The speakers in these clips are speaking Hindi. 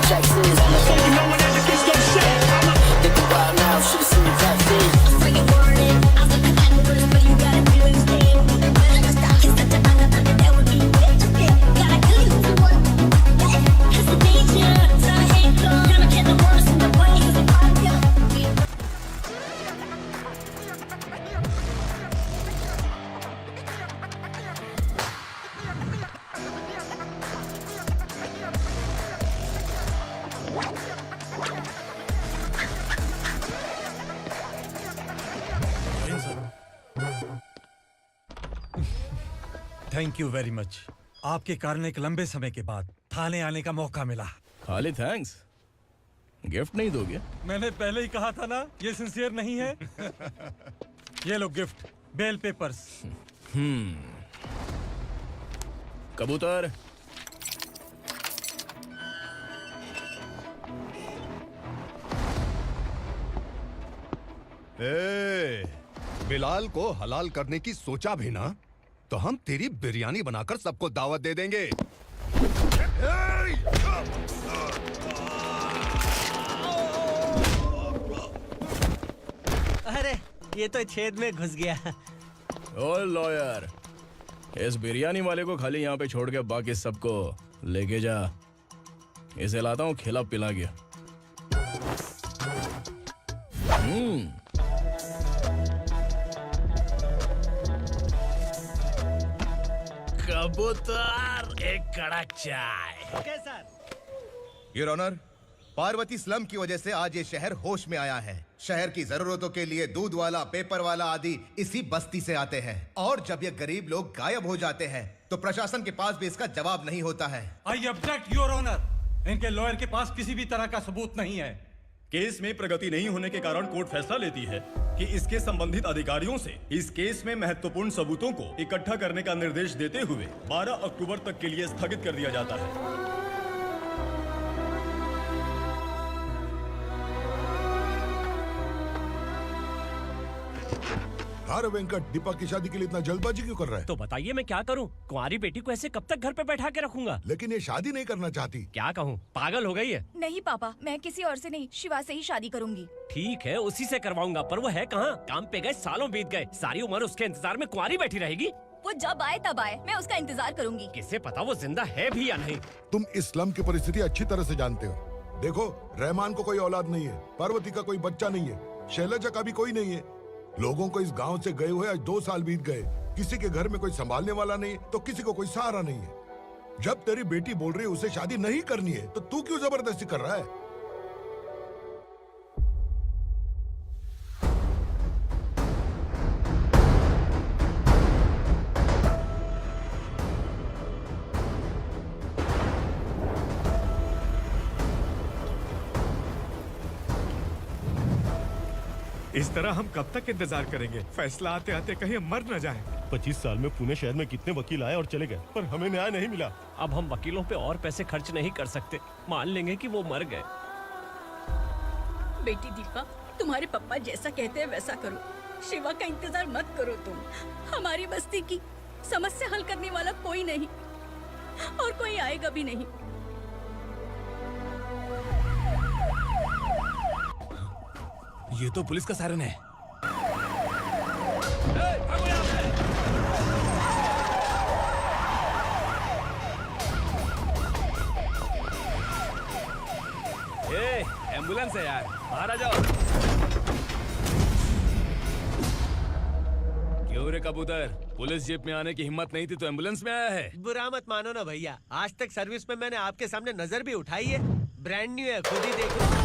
Texas. You know when that gets go shit. Think about now, should've seen your back then. Thank you very much. आपके कारण एक लंबे समय के बाद थाने आने का मौका मिला। खाली थैंक्स, गिफ्ट नहीं दोगे? मैंने पहले ही कहा था ना, ये सिंसियर नहीं है। ये लो गिफ्ट, बेल पेपर्स। कबूतर। बिलाल को हलाल करने की सोचा भी ना, तो हम तेरी बिरयानी बनाकर सबको दावत दे देंगे। अरे ये तो छेद में घुस गया। ओ लॉयर, इस बिरयानी वाले को खाली यहाँ पे छोड़ के बाकी सबको लेके जा। इसे लाता हूँ खिला पिला गया। कबूतर, एक कड़क चाय। Okay sir. Your honour, Parvati slum की वजह से आज ये शहर होश में आया है। शहर की जरूरतों के लिए दूध वाला, पेपर वाला आदि इसी बस्ती से आते हैं, और जब ये गरीब लोग गायब हो जाते हैं तो प्रशासन के पास भी इसका जवाब नहीं होता है। I object your honour. इनके लॉयर के पास किसी भी तरह का सबूत नहीं है। केस में प्रगति नहीं होने के कारण कोर्ट फैसला लेती है कि इसके संबंधित अधिकारियों से इस केस में महत्वपूर्ण सबूतों को इकट्ठा करने का निर्देश देते हुए 12 अक्टूबर तक के लिए स्थगित कर दिया जाता है। अरे वेंकट, दीपा की शादी के लिए इतना जल्दबाजी क्यों कर रहा है? तो बताइए मैं क्या करूं? कुंवारी बेटी को ऐसे कब तक घर पे बैठा के रखूंगा? लेकिन ये शादी नहीं करना चाहती। क्या कहूं, पागल हो गई है। नहीं पापा, मैं किसी और से नहीं, शिवा से ही शादी करूंगी। ठीक है, उसी से करवाऊंगा, पर वो है कहाँ? काम पे गए, सालों बीत गए, सारी उम्र उसके इंतजार में कुंवारी बैठी रहेगी। वो जब आए तब आए, मैं उसका इंतजार करूंगी। किसे पता वो जिंदा है भी या नहीं। तुम इस्लाम की परिस्थिति अच्छी तरह से जानते हो। देखो, रहमान को कोई औलाद नहीं है, पार्वती का कोई बच्चा नहीं है, शैलजा का भी कोई नहीं है। लोगों को इस गांव से गए हुए आज 2 साल बीत गए। किसी के घर में कोई संभालने वाला नहीं, तो किसी को कोई सहारा नहीं है। जब तेरी बेटी बोल रही है उसे शादी नहीं करनी है, तो तू क्यों जबरदस्ती कर रहा है? इस तरह हम कब तक इंतजार करेंगे? फैसला आते आते कहीं मर न जाए। 25 साल में पुणे शहर में कितने वकील आए और चले गए, पर हमें न्याय नहीं मिला। अब हम वकीलों पे और पैसे खर्च नहीं कर सकते। मान लेंगे कि वो मर गए। बेटी दीपा, तुम्हारे पापा जैसा कहते हैं वैसा करो। शिवा का इंतजार मत करो तुम। हमारी बस्ती की समस्या हल करने वाला कोई नहीं, और कोई आएगा भी नहीं। ये तो पुलिस का सायरन है। एम्बुलेंस है यार, बाहर आ जाओ। क्यों रे कबूतर, पुलिस जीप में आने की हिम्मत नहीं थी तो एम्बुलेंस में आया है? बुरा मत मानो ना भैया, आज तक सर्विस में मैंने आपके सामने नजर भी उठाई है। ब्रांड न्यू है, खुद ही देखो।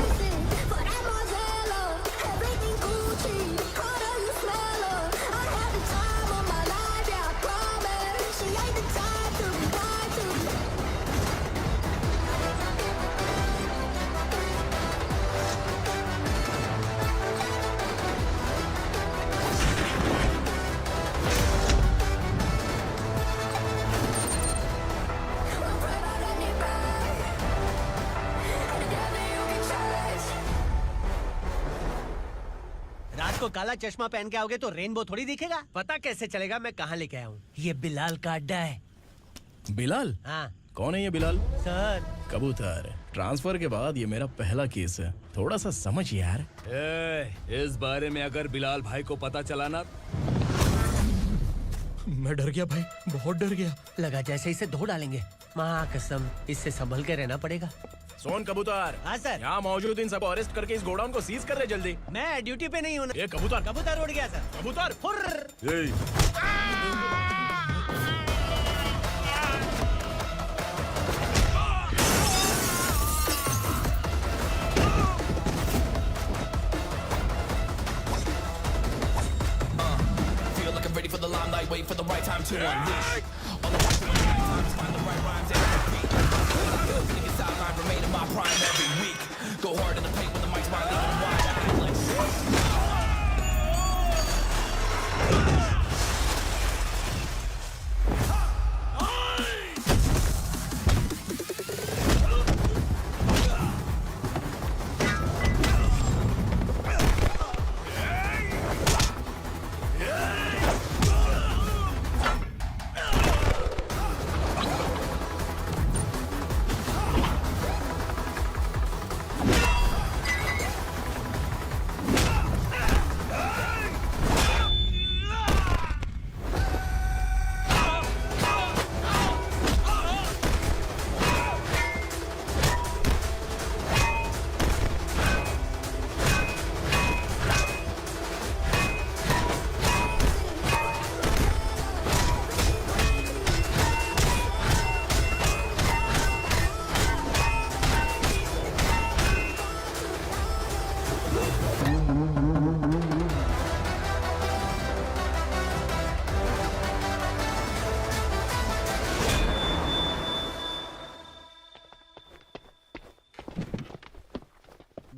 को काला चश्मा पहन के आओगे तो रेनबो थोड़ी दिखेगा। पता कैसे चलेगा मैं कहाँ लेके आया हूँ? ये बिलाल का अड्डा है। बिलाल? हाँ, कौन है ये बिलाल? सर कबूतर, ट्रांसफर के बाद ये मेरा पहला केस है, थोड़ा सा समझ यार। इस बारे में अगर बिलाल भाई को पता चला ना, मैं डर गया भाई, बहुत डर गया। लगा जैसे इसे धो डालेंगे। माँ कसम, इससे संभल के रहना पड़ेगा। सोन कबूतर। हाँ सर। यहाँ मौजूद इन सबको अरेस्ट करके इस गोडाउन को सीज कर रहे जल्दी। मैं ड्यूटी पे नहीं हूँ। ये कबूतर, कबूतर उड़ गया सर। कबूतर। Feel like I'm ready for the limelight, wait for the right time to unleash. All I want to do is find the right rhymes and beat. Niggas sideline, remain in my prime every week. Go hard in the paint when the mic's right, leaving them wide. I feel like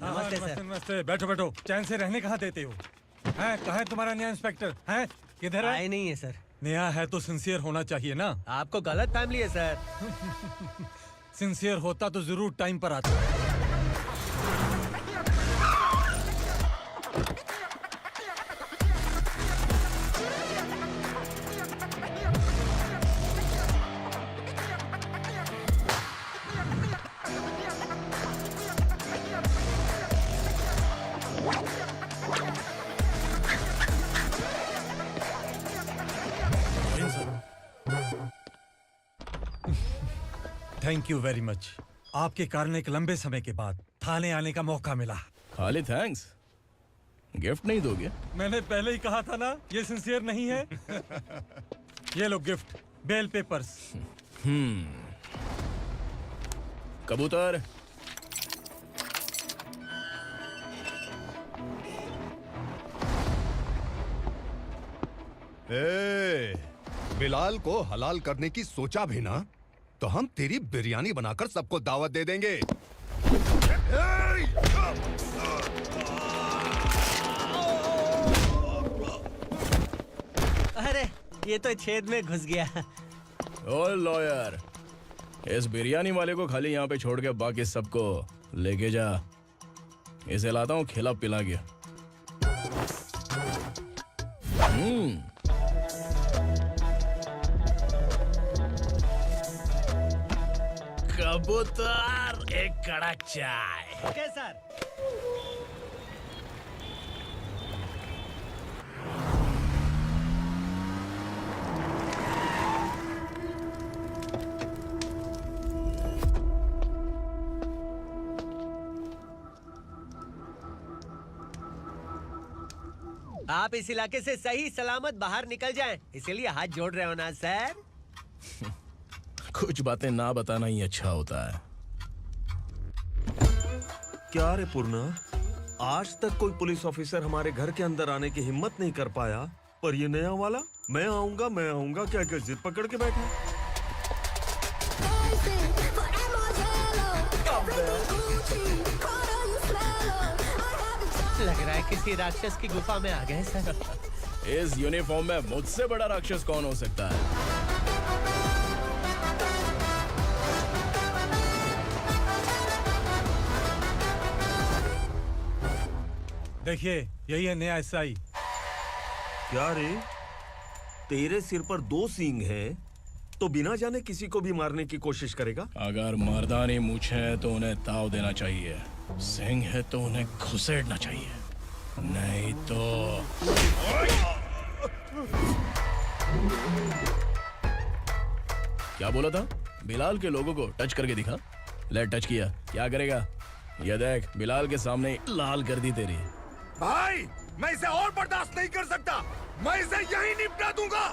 नमस्ते सर। नमस्ते, बैठो बैठो। चैन से रहने कहाँ देते हो? हैं, कहाँ है तुम्हारा नया इंस्पेक्टर? हैं, किधर है? आए नहीं है सर। नया है तो सिंसियर होना चाहिए ना। आपको गलत फैमिली है सर। सिंसियर होता तो जरूर टाइम पर आता। Thank you very much. आपके कारण एक लंबे समय के बाद थाने आने का मौका मिला। खाली थैंक्स, गिफ्ट नहीं दोगे? मैंने पहले ही कहा था ना, ये सिंसियर नहीं है। ये लो गिफ्ट, बेल पेपर्स। कबूतर, बिलाल को हलाल करने की सोचा भी ना, तो हम तेरी बिरयानी बनाकर सबको दावत दे देंगे। अरे ये तो छेद में घुस गया। ओ लॉयर, इस बिरयानी वाले को खाली यहाँ पे छोड़ के बाकी सबको लेके जा। इसे लाता हूँ खिला पिला के। कबूतर, एक कड़क चाय। Okay sir. आप इस इलाके से सही सलामत बाहर निकल जाएं, इसीलिए हाथ जोड़ रहे हो ना सर। कुछ बातें ना बताना ही अच्छा होता है। क्या रे पूर्णा, आज तक कोई पुलिस ऑफिसर हमारे घर के अंदर आने की हिम्मत नहीं कर पाया, पर ये नया वाला मैं आऊंगा क्या क्या जिद पकड़ के बैठा। लग रहा है किसी राक्षस की गुफा में आ गए सर। इस यूनिफॉर्म में मुझसे बड़ा राक्षस कौन हो सकता है? देखिए, यही है नया SI। क्या रे, तेरे सिर पर 2 सींग हैं, तो बिना जाने किसी को भी मारने की कोशिश करेगा? अगर मर्दानी मूछें हैं तो उन्हें ताव देना चाहिए, सिंह है तो उन्हें घुसेड़ना चाहिए, नहीं तो क्या बोला था? बिलाल के लोगों को टच करके दिखा। ले टच किया, क्या करेगा? ये देख, बिलाल के सामने ही लाल कर दी तेरी। भाई, मैं इसे और बर्दाश्त नहीं कर सकता। मैं इसे यहीं निपटा दूंगा।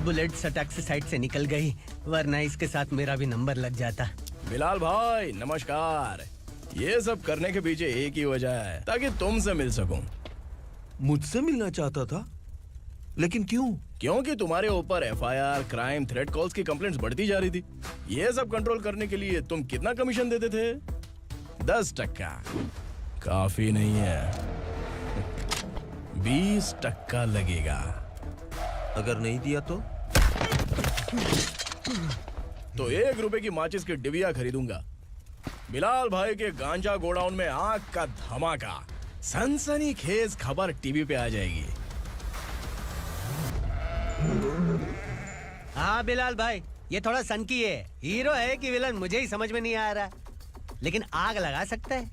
बुलेट सटक से साइड से निकल गई, वरना इसके साथ मेरा भी नंबर लग जाता। बिलाल भाई नमस्कार। ये सब करने के पीछे एक ही वजह है, ताकि तुमसे मिल सकूं। मुझसे मिलना चाहता था? लेकिन क्यों? क्योंकि तुम्हारे ऊपर एफआईआर, क्राइम, थ्रेट कॉल्स की कंप्लेंट्स बढ़ती जा रही थी। ये सब कंट्रोल करने के लिए तुम कितना कमीशन देते थे? 10%। काफी नहीं है, 20% लगेगा। अगर नहीं दिया तो 1 रुपए की माचिस की डिबिया खरीदूंगा। बिलाल भाई के गांजा गोडाउन में आग का धमाका, सनसनीखेज खबर टीवी पे आ जाएगी। हाँ बिलाल भाई, ये थोड़ा सनकी है। हीरो है कि विलन मुझे ही समझ में नहीं आ रहा, लेकिन आग लगा सकता है।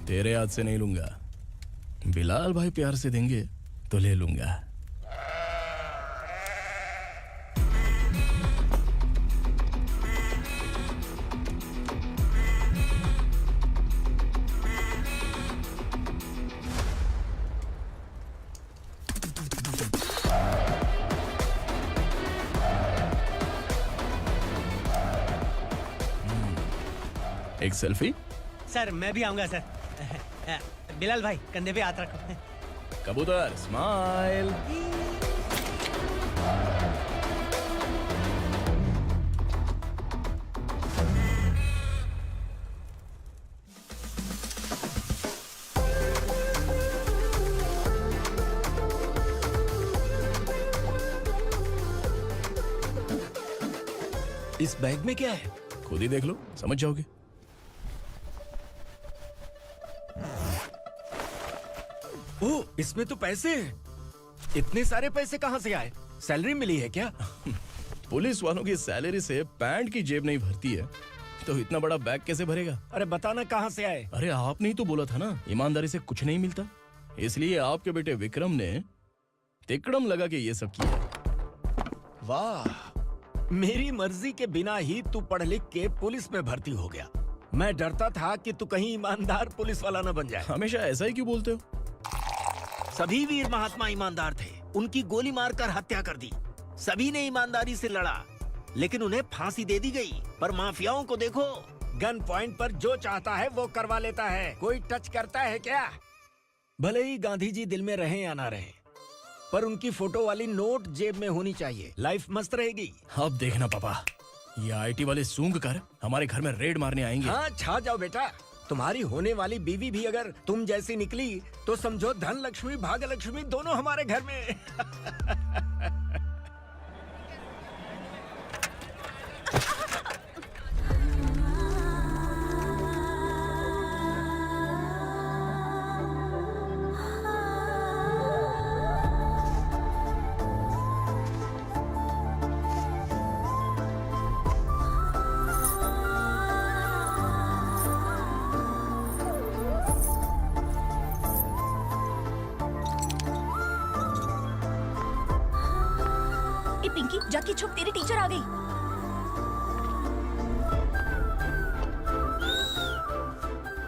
तेरे हाथ से नहीं लूंगा, बिलाल भाई प्यार से देंगे तो ले लूंगा। एक सेल्फी? सर मैं भी आऊंगा सर। बिलाल भाई कंधे पे हाथ रखो। कबूतर स्माइल। इस बैग में क्या है? खुद ही देख लो, समझ जाओगे। ओह, इसमें तो पैसे हैं। इतने सारे पैसे कहां से आए? सैलरी मिली है क्या? पुलिस वालों की सैलरी से पैंट की जेब नहीं भरती है, तो इतना बड़ा बैग कैसे भरेगा? अरे बताना कहां से आए? अरे आपने ही तो बोला था ना, ईमानदारी से कुछ नहीं मिलता। इसलिए आपके बेटे विक्रम ने तिकड़म लगा के ये सब किया। वाह, मेरी मर्जी के बिना ही तू पढ़ लिख के पुलिस में भर्ती हो गया। मैं डरता था कि तू कहीं ईमानदार पुलिस वाला न बन जाए। हमेशा ऐसा ही क्यों बोलते हो? सभी वीर महात्मा ईमानदार थे, उनकी गोली मारकर हत्या कर दी। सभी ने ईमानदारी से लड़ा, लेकिन उन्हें फांसी दे दी गई। पर माफियाओं को देखो, गन पॉइंट पर जो चाहता है वो करवा लेता है। कोई टच करता है क्या? भले ही गांधी जी दिल में रहे या ना रहे, पर उनकी फोटो वाली नोट जेब में होनी चाहिए। लाइफ मस्त रहेगी। अब देखना पापा, ये आईटी वाले सूंघ कर हमारे घर में रेड मारने आएंगे। हाँ, छा जाओ बेटा। तुम्हारी होने वाली बीवी भी अगर तुम जैसी निकली तो समझो धन लक्ष्मी भाग्य लक्ष्मी दोनों हमारे घर में। पिंकी, जाके छुप, तेरी टीचर आ गई।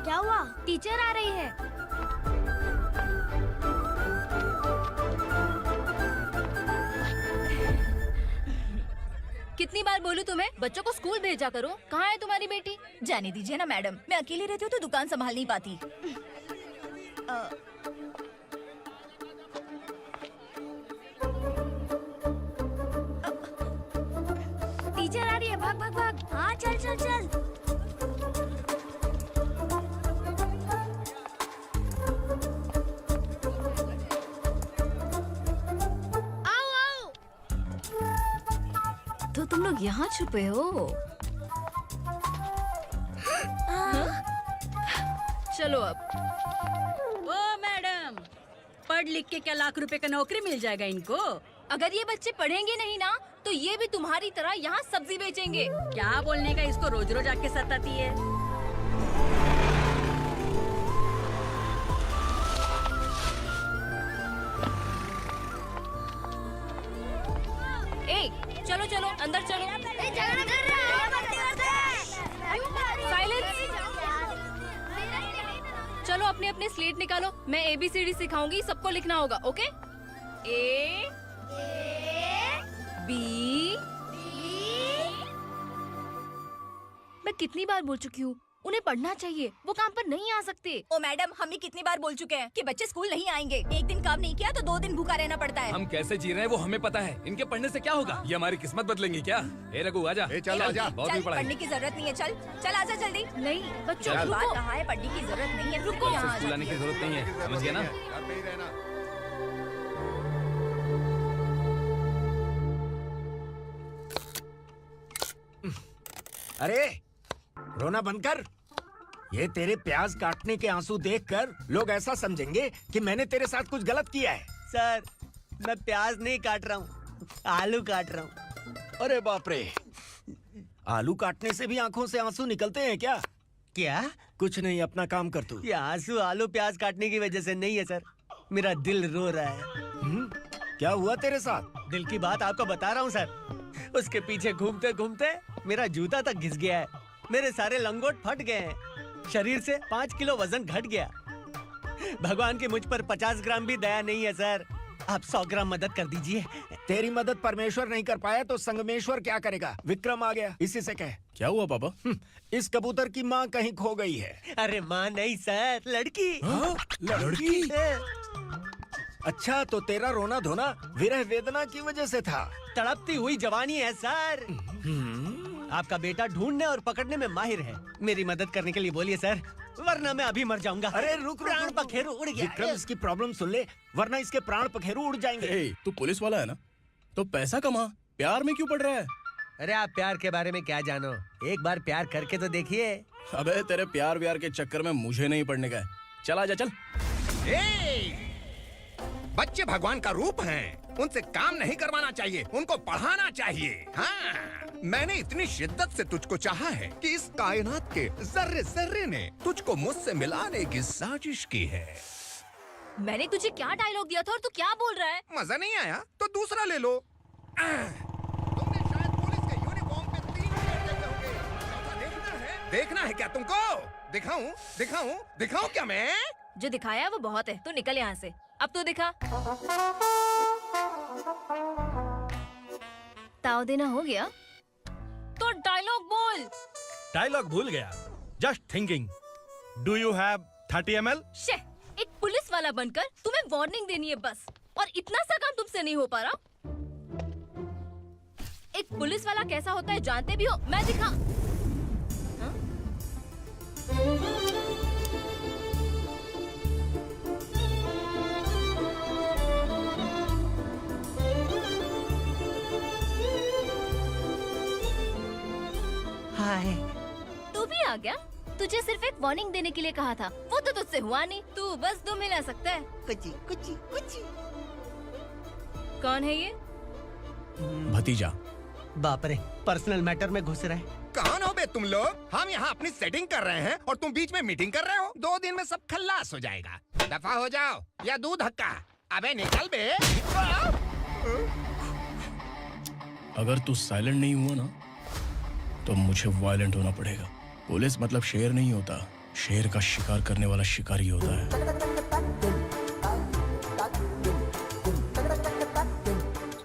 क्या हुआ? टीचर आ रही है। कितनी बार बोलूं तुम्हें, बच्चों को स्कूल भेजा करो। कहाँ है तुम्हारी बेटी? जाने दीजिए ना मैडम, मैं अकेली रहती हूँ तो दुकान संभाल नहीं पाती। टीचर आ रही है, भाग भाग भाग। हाँ चल चल चल। तुम लोग यहाँ छुपे हो? चलो अब। ओ मैडम, पढ़ लिख के क्या लाख रुपए का नौकरी मिल जाएगा इनको? अगर ये बच्चे पढ़ेंगे नहीं ना तो ये भी तुम्हारी तरह यहाँ सब्जी बेचेंगे। क्या बोलने का, इसको रोज रोज आके सताती है। ए, चलो चलो अंदर चलो। साइलेंस। चलो अपने अपने स्लेट निकालो, मैं ABCD सिखाऊंगी, सबको लिखना होगा, ओके? A B। मैं कितनी बार बोल चुकी हूँ, उन्हें पढ़ना चाहिए, वो काम पर नहीं आ सकते। ओ मैडम, हम भी कितनी बार बोल चुके हैं कि बच्चे स्कूल नहीं आएंगे। एक दिन काम नहीं किया तो 2 दिन भूखा रहना पड़ता है। हम कैसे जी रहे हैं वो हमें पता है, इनके पढ़ने से क्या होगा? ये हमारी किस्मत बदलेंगी क्या? ए रघु आजा। चल आजा। बहुत भी पढ़ाई। पढ़ने की जरूरत नहीं है, चल चल आजा जल्दी। नहीं बच्चों चल। रुको। कहा है पढ़ने की जरूरत नहीं है, रुको। यहाँ आ स्कूल आने की जरूरत नहीं है, समझ गया ना? घर में ही रहना। अरे रोना बंद कर। ये तेरे प्याज काटने के आंसू देखकर लोग ऐसा समझेंगे कि मैंने तेरे साथ कुछ गलत किया है। सर, मैं प्याज नहीं काट रहा हूँ, आलू काट रहा हूँ। अरे बाप रे, आलू काटने से भी आंखों से आंसू निकलते हैं क्या? क्या? कुछ नहीं, अपना काम कर तू। ये आंसू आलू प्याज काटने की वजह से नहीं है सर, मेरा दिल रो रहा है। क्या हुआ तेरे साथ? दिल की बात आपको बता रहा हूँ सर। उसके पीछे घूमते घूमते मेरा जूता तक घिस गया है, मेरे सारे लंगोट फट गए हैं, शरीर से 5 किलो वजन घट गया। भगवान की मुझ पर 50 ग्राम भी दया नहीं है सर, आप 100 ग्राम मदद कर दीजिए। तेरी मदद परमेश्वर नहीं कर पाया तो संगमेश्वर क्या करेगा? विक्रम आ गया, इसी से कह। क्या हुआ पापा? इस कबूतर की माँ कहीं खो गई है। अरे माँ नहीं सर, लड़की। लड़की? अच्छा, तो तेरा रोना धोना विरह वेदना की वजह से था। तड़पती हुई जवानी है सर। आपका बेटा ढूंढने और पकड़ने में माहिर है, मेरी मदद करने के लिए बोलिए सर, वरना मैं अभी मर जाऊंगा। अरे रुक, प्राण पखेरु उड़ गया। विक्रम, इसकी प्रॉब्लम सुन ले, वरना इसके प्राण पखेरु उड़ जाएंगे। ए, तू पुलिस वाला है ना, तो पैसा कमा, प्यार में क्यों पड़ रहा है? अरे आप प्यार के बारे में क्या जानो, एक बार प्यार करके तो देखिए। अबे तेरे प्यार व्यार के चक्कर में मुझे नहीं पड़ने का है। चल आजा चल। बच्चे भगवान का रूप हैं, उनसे काम नहीं करवाना चाहिए, उनको पढ़ाना चाहिए। हाँ, मैंने इतनी शिद्दत से तुझको चाहा है कि इस कायनात के जर्रे जर्रे ने तुझको मुझसे मिलाने की साजिश की है। मैंने तुझे क्या डायलॉग दिया था और तू क्या बोल रहा है? मजा नहीं आया तो दूसरा ले लो। तुमने शायद पुलिस के यूनिफॉर्म पे 3 शेर देखे होंगे। चौथा देखना है? देखना है क्या तुमको? दिखाऊं? दिखाऊं? दिखाऊं क्या मैं? जो दिखाया वो बहुत है, तू निकल यहाँ से। अब तो दिखा। ताव देना हो गया तो डायलॉग बोल। डायलॉग भूल गया। Just thinking, do you have 30 ml? शे, एक पुलिस वाला बनकर तुम्हें वार्निंग देनी है बस, और इतना सा काम तुमसे नहीं हो पा रहा। एक पुलिस वाला कैसा होता है जानते भी हो? मैं दिखा। हाँ? हाय। तू भी आ गया? तुझे सिर्फ एक वार्निंग देने के लिए कहा था, वो तो तुझसे हुआ नहीं। तू बस दुम हिला सकता है। कुची कुची कुची। कौन है ये? भतीजा। बाप रे, पर्सनल मैटर में घुस रहे। कौन हो बे तुम लोग? हम यहाँ अपनी सेटिंग कर रहे हैं और तुम बीच में मीटिंग कर रहे हो। 2 दिन में सब खल्लास हो जाएगा। दफा हो जाओ या दूध हक्का। अबे निकल बे। अगर तू साइलेंट नहीं हुआ ना तो मुझे वायलेंट होना पड़ेगा। पुलिस मतलब शेर नहीं होता, शेर का शिकार करने वाला शिकारी होता है।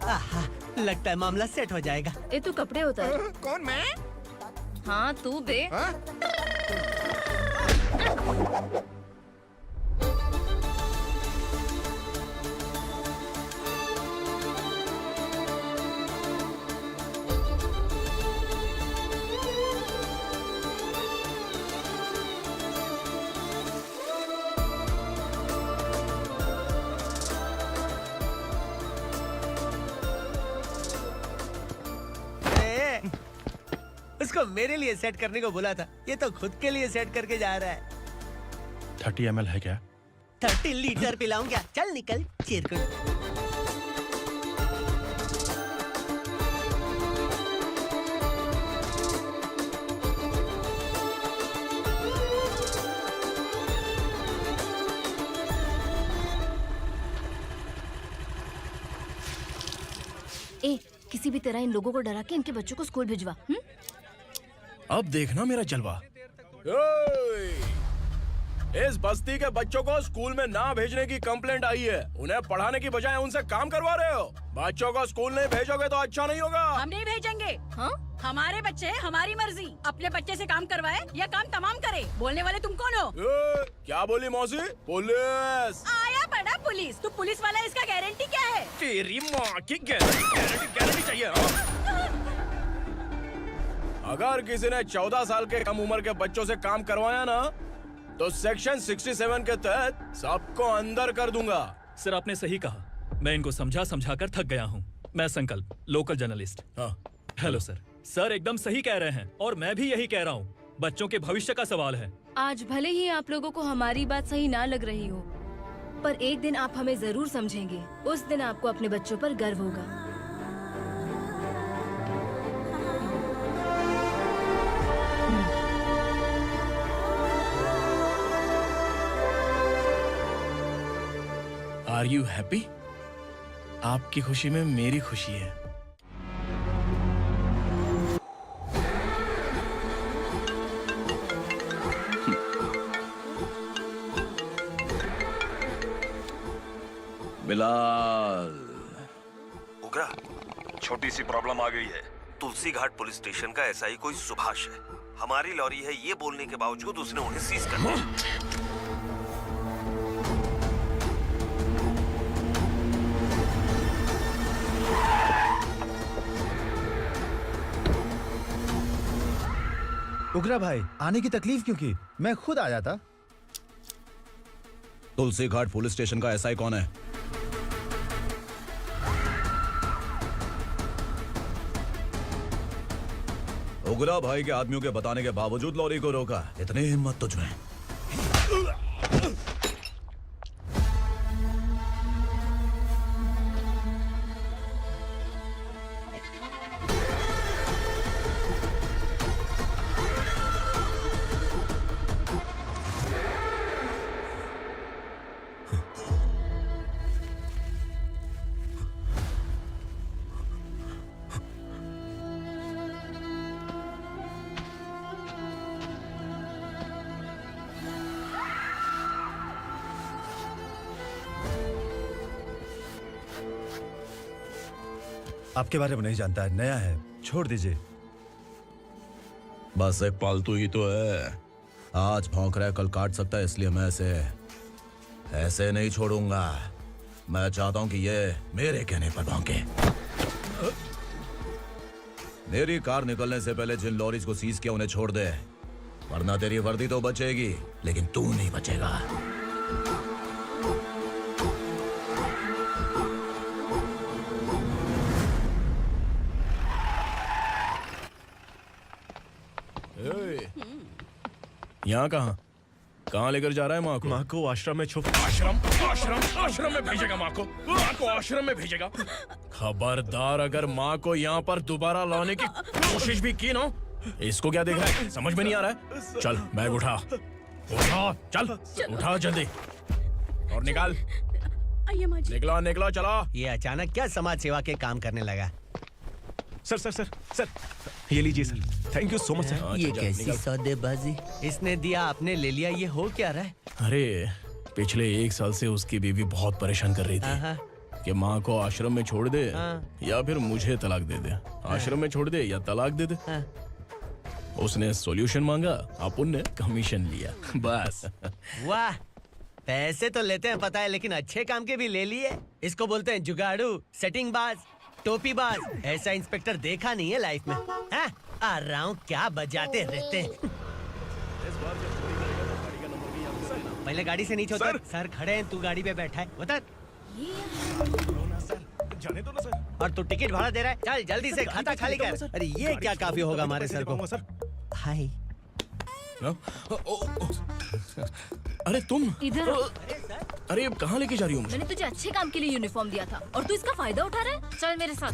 आहा, लगता है मामला सेट हो जाएगा। ये तू कपड़े उतार। कौन मैं? हाँ तू बे। हाँ? इसको मेरे लिए सेट करने को बोला था, ये तो खुद के लिए सेट करके जा रहा है। 30 ml है क्या? 30 लीटर पिलाऊं क्या? चल निकल चिरकुट। ए, किसी भी तरह इन लोगों को डरा के इनके बच्चों को स्कूल भिजवा। अब देखना मेरा जलवा। इस बस्ती के बच्चों को स्कूल में ना भेजने की कंप्लेंट आई है। उन्हें पढ़ाने की बजाय उनसे काम करवा रहे हो। बच्चों को स्कूल नहीं भेजोगे तो अच्छा नहीं होगा। हम नहीं भेजेंगे। हाँ? हमारे बच्चे हमारी मर्जी। अपने बच्चे से काम करवाए या काम तमाम करे। बोलने वाले तुम कौन हो? क्या बोली मौसी? पुलिस आया पड़ा पुलिस। तू पुलिस वाला, इसका गारंटी क्या है? तेरी माँ की गारंटी चाहिए। अगर किसी ने 14 साल के कम उम्र के बच्चों से काम करवाया ना, तो सेक्शन 67 के तहत सबको अंदर कर दूंगा। सर आपने सही कहा। मैं इनको समझा कर थक गया हूँ। मैं संकल्प, local journalist. Hello sir. Sir एकदम सही कह रहे हैं और मैं भी यही कह रहा हूँ। बच्चों के भविष्य का सवाल है। आज भले ही आप लोगों को हमारी बात सही ना लग रही हो, पर एक दिन आप हमें जरूर समझेंगे। उस दिन आपको अपने बच्चों पर गर्व होगा। Are you happy? आपकी खुशी में मेरी खुशी है। बिलाल। उगरा, छोटी सी प्रॉब्लम आ गई है। तुलसी घाट पुलिस स्टेशन का एसआई कोई सुभाष है। हमारी लॉरी है ये बोलने के बावजूद उसने उन्हें सीज कर दिया। उगरा भाई, आने की तकलीफ क्यों की? मैं खुद आ जाता। तुलसी घाट पुलिस स्टेशन का एसआई कौन है? उगरा भाई के आदमियों के बताने के बावजूद लॉरी को रोका। इतनी हिम्मत तुझमें? आपके बारे में नहीं जानता है, नया है, छोड़ दीजिए। बस एक पालतू ही तो है। आज भौंक रहा है, कल काट सकता है, इसलिए मैं ऐसे नहीं छोड़ूंगा। मैं चाहता हूं कि ये मेरे कहने पर भौंके। मेरी कार निकलने से पहले जिन लॉरीज को सीज किया उन्हें छोड़ दे, वरना तेरी वर्दी तो बचेगी लेकिन तू नहीं बचेगा। यहाँ कहाँ लेकर जा रहा है माँ को? माँ को आश्रम में छुप। आश्रम में भेजेगा माँ को आश्रम में भेजेगा। खबरदार, अगर माँ को यहाँ पर दोबारा लाने की कोशिश भी की ना, इसको क्या देख रहा है? समझ में नहीं आ रहा है? चल बैग उठा, चल उठा जल्दी और निकाल। निकलो चलो। ये अचानक क्या समाज सेवा के काम करने लगा? सर ये लीजिए sir. Thank you so much sir. ये कैसी सौदेबाजी? इसने दिया आपने ले लिया, ये हो क्या रहा है? अरे पिछले 1 साल से उसकी बीवी बहुत परेशान कर रही थी कि माँ को आश्रम में छोड़ दे या फिर मुझे तलाक दे दे। आश्रम में छोड़ दे या तलाक दे दे। उसने सॉल्यूशन मांगा, अपन ने कमीशन लिया, बस। वाह, पैसे तो लेते हैं पता है, लेकिन अच्छे काम के भी ले लिए। इसको बोलते हैं जुगाड़ू, सेटिंग बाज, टोपी बाज। ऐसा इंस्पेक्टर देखा नहीं है लाइफ में। हाँ? आ रहा हूँ, क्या बजाते रहते हैं। पहले गाड़ी से नीचे उतर। सर खड़े हैं, तू गाड़ी पे बैठा है, उतर। जाने दो ना सर। और तू टिकट भाड़ा दे रहा है? चल जल्दी से खाता खाली कर। अरे ये क्या काफी होगा हमारे सर को? हाय। अरे तुम इधर। अरे कहाँ लेके जा रही हो मुझे? मैंने तुझे अच्छे काम के लिए यूनिफॉर्म दिया था और तू इसका फायदा उठा रहा है। चल मेरे साथ।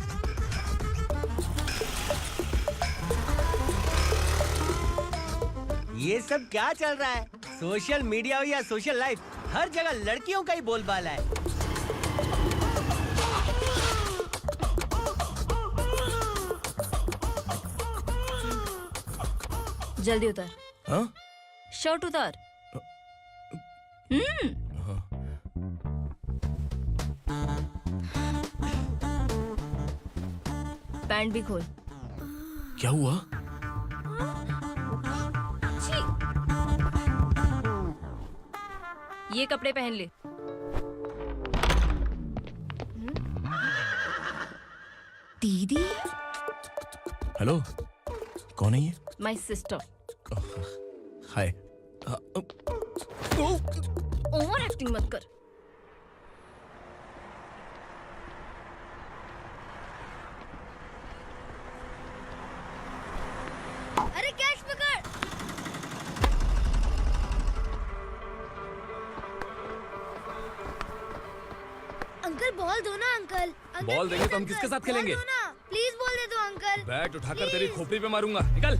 ये सब क्या चल रहा है? सोशल मीडिया हो या सोशल लाइफ, हर जगह लड़कियों का ही बोलबाला है। जल्दी उतर। हाँ? शर्ट उतार। पैंट भी खोल। क्या हुआ? ये कपड़े पहन ले। दीदी। हेलो, कौन है ये? My sister. Hi. Over acting मत कर। अरे कैश पकड़। अंकल बॉल दो ना अंकल। बॉल देंगे तो हम किसके साथ खेलेंगे? प्लीज बॉल दे दो अंकल। बैट उठाकर तेरी खोपड़ी पे मारूंगा। निकल।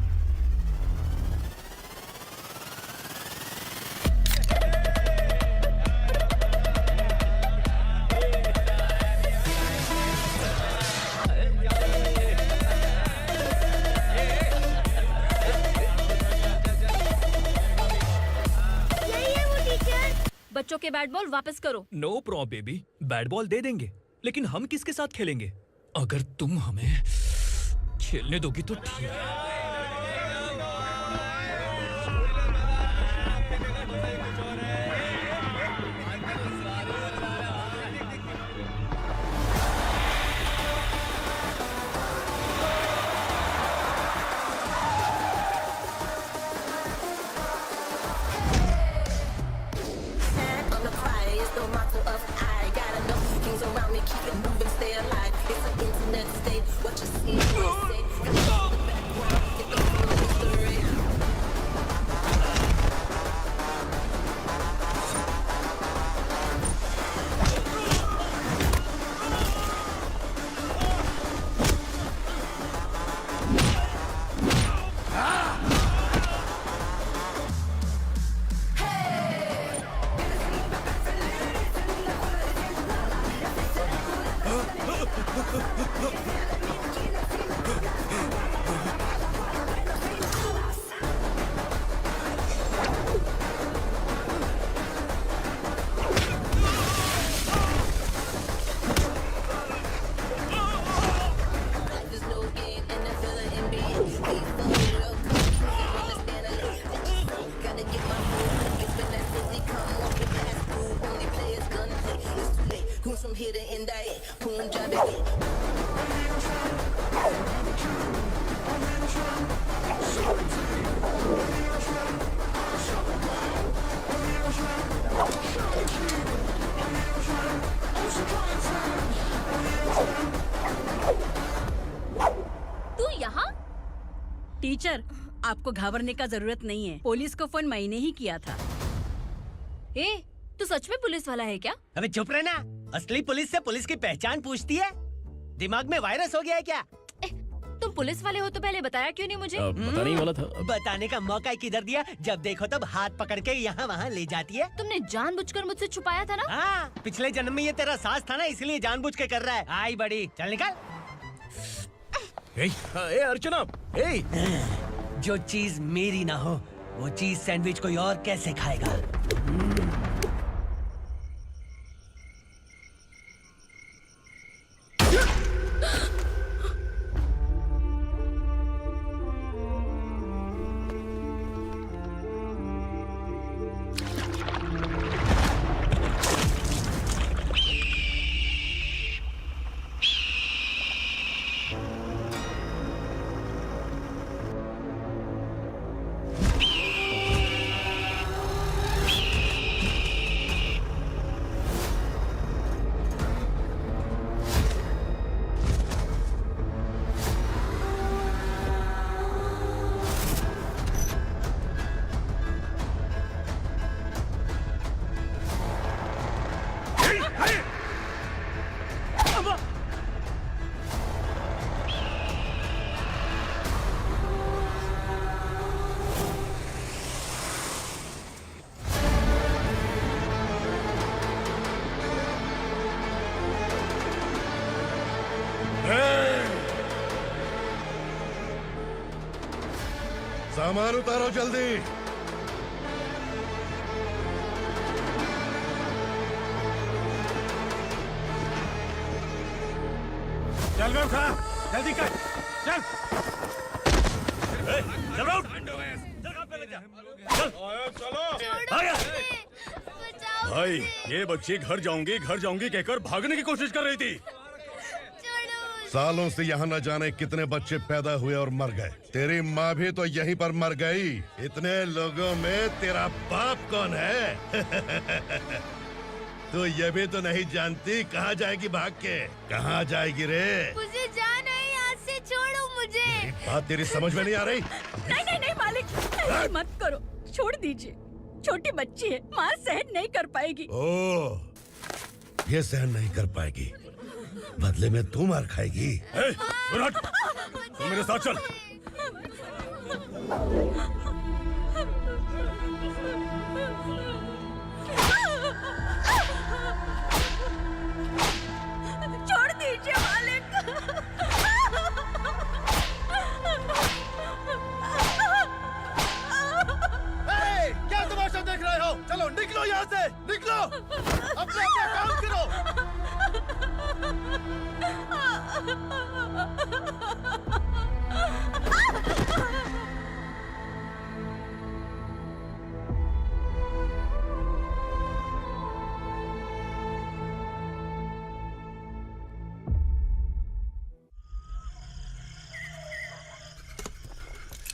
बच्चों के बैट बॉल वापस करो। No problem baby, bat ball दे देंगे, लेकिन हम किसके साथ खेलेंगे? अगर तुम हमें खेलने दोगी तो ठीक है। टीचर, आपको घबराने का जरूरत नहीं है। पुलिस को फोन मैंने ही किया था। ए, तू सच में पुलिस वाला है क्या? अबे चुप रहना। असली पुलिस से पुलिस की पहचान पूछती है? दिमाग में वायरस हो गया है क्या? तुम पुलिस वाले हो तो पहले बताया क्यों नहीं मुझे? बताने ही वाला था। बताने का मौका किधर दिया? जब देखो तब हाथ पकड़ के यहाँ वहाँ ले जाती है। तुमने जानबूझकर मुझसे छुपाया था ना? हाँ, पिछले जन्म में ये तेरा सास था ना, इसलिए जानबूझ के कर रहा है। आई बड़ी, चल निकल। ए अर्चना, जो चीज मेरी ना हो, वो चीज सैंडविच कोई और कैसे खाएगा? सामान उतारो जल्दी। चल बे उठा, जल्दी कर, चल। चल रहा भाई, ये बच्ची घर जाऊंगी कहकर भागने की कोशिश कर रही थी। सालों से यहाँ न जाने कितने बच्चे पैदा हुए और मर गए। तेरी माँ भी तो यहीं पर मर गई। इतने लोगों में तेरा बाप कौन है? तू ये भी तो नहीं जानती कहाँ जाएगी भाग के? कहाँ जाएगी रे? मुझे जाना है यहाँ से, छोड़ो मुझे। बात तेरी समझ में नहीं आ रही? नहीं नहीं मालिक, ऐसे मत करो, छोड़ दीजिए। छोटी बच्ची है, माँ सहन नहीं कर पाएगी। ओह, ये सहन नहीं कर पाएगी, बदले में तू मार खाएगी। तू मेरे साथ चल। छोड़ दीजिए मालिक। क्या तमाशा देख रहे हो? चलो निकलो यहाँ से, निकलो। अपना काम करो।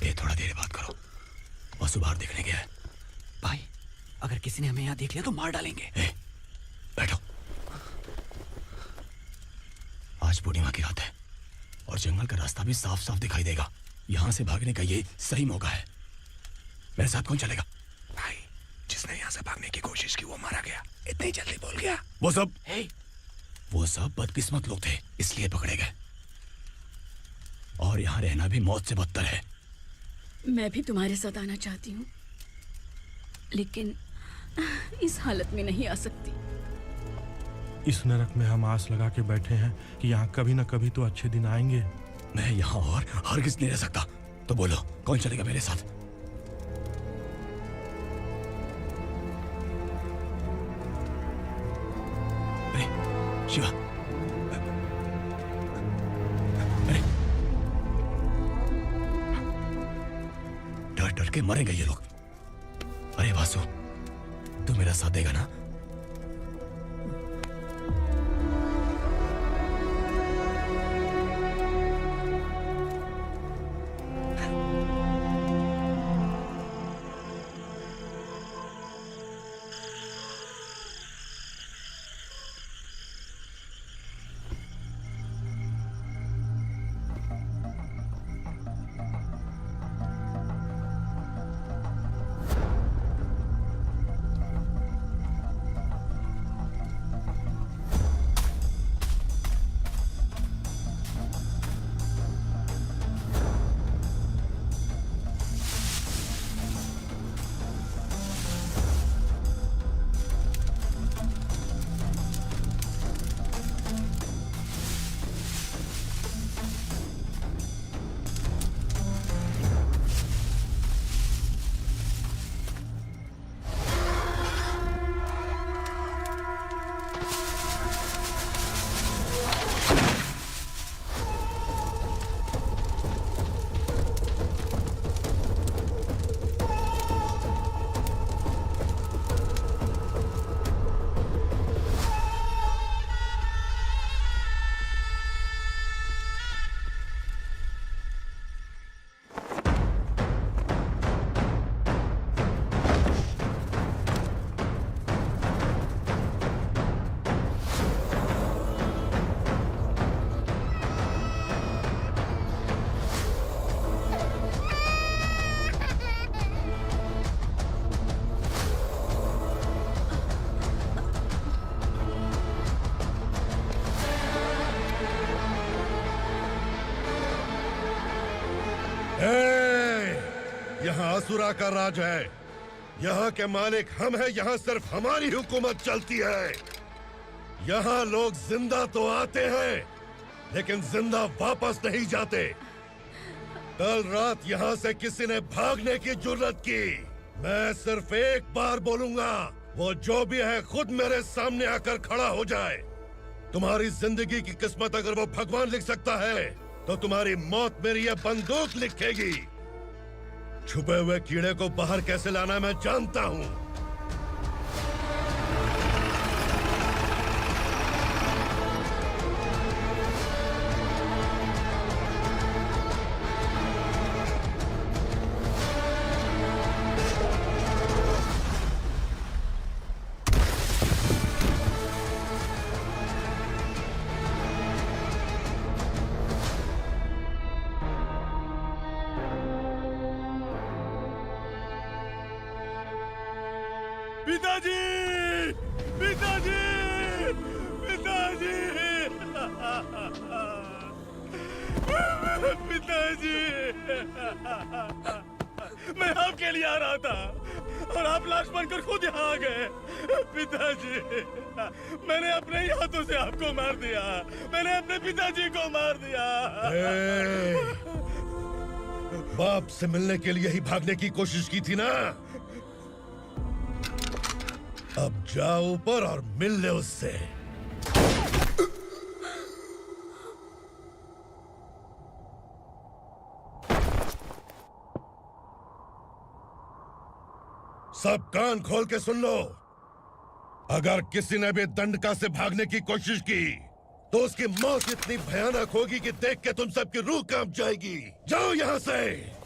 ये थोड़ा देर बात करो, वसु बाहर देखने गया है। भाई, अगर किसी ने हमें यहाँ देख लिया तो मार डालेंगे। बैठो। आज पूर्णिमा की रात है और जंगल का रास्ता भी साफ साफ दिखाई देगा। यहाँ से भागने का ये सही मौका है। मेरे साथ कौन चलेगा? भाई, जिसने यहाँ से भागने की कोशिश की वो मारा गया। इतनी जल्दी बोल गया। वो सब बदकिस्मत लोग थे, इसलिए पकड़े गए। और यहाँ रहना भी मौत से बदतर है। मैं भी तुम्हारे साथ आना चाहती हूँ, लेकिन इस हालत में नहीं आ सकती। इस नरक में हम आस लगा के बैठे हैं कि यहाँ कभी न कभी तो अच्छे दिन आएंगे। मैं यहाँ और हरगिज़ नहीं रह सकता। तो बोलो, कौन चलेगा मेरे साथ? अरे शिवा, अरे डर डर के मरेंगे ये लोग। अरे वासु, तू मेरा साथ देगा ना? यहाँ असुरा का राज है। यहाँ के मालिक हम हैं। यहाँ सिर्फ हमारी हुकूमत चलती है। यहाँ लोग जिंदा तो आते हैं, लेकिन जिंदा वापस नहीं जाते। कल रात यहाँ से किसी ने भागने की जुर्रत की, मैं सिर्फ एक बार बोलूंगा, वो जो भी है खुद मेरे सामने आकर खड़ा हो जाए। तुम्हारी जिंदगी की किस्मत अगर वो भगवान लिख सकता है, तो तुम्हारी मौत मेरी ये बंदूक लिखेगी। छुपे हुए कीड़े को बाहर कैसे लाना मैं जानता हूँ। पिताजी, पिताजी, पिताजी, पिताजी, मैं आपके लिए आ रहा था और आप लाश बनकर खुद यहाँ आ गए। पिताजी, मैंने अपने ही हाथों से आपको मार दिया, मैंने अपने पिताजी को मार दिया। बाप से मिलने के लिए ही भागने की कोशिश की थी ना? अब जाओ ऊपर और मिल ले उससे। सब कान खोल के सुन लो। अगर किसी ने भी दंडका से भागने की कोशिश की, तो उसकी मौत इतनी भयानक होगी कि देख के तुम सबकी रूह कांप जाएगी। जाओ यहाँ से।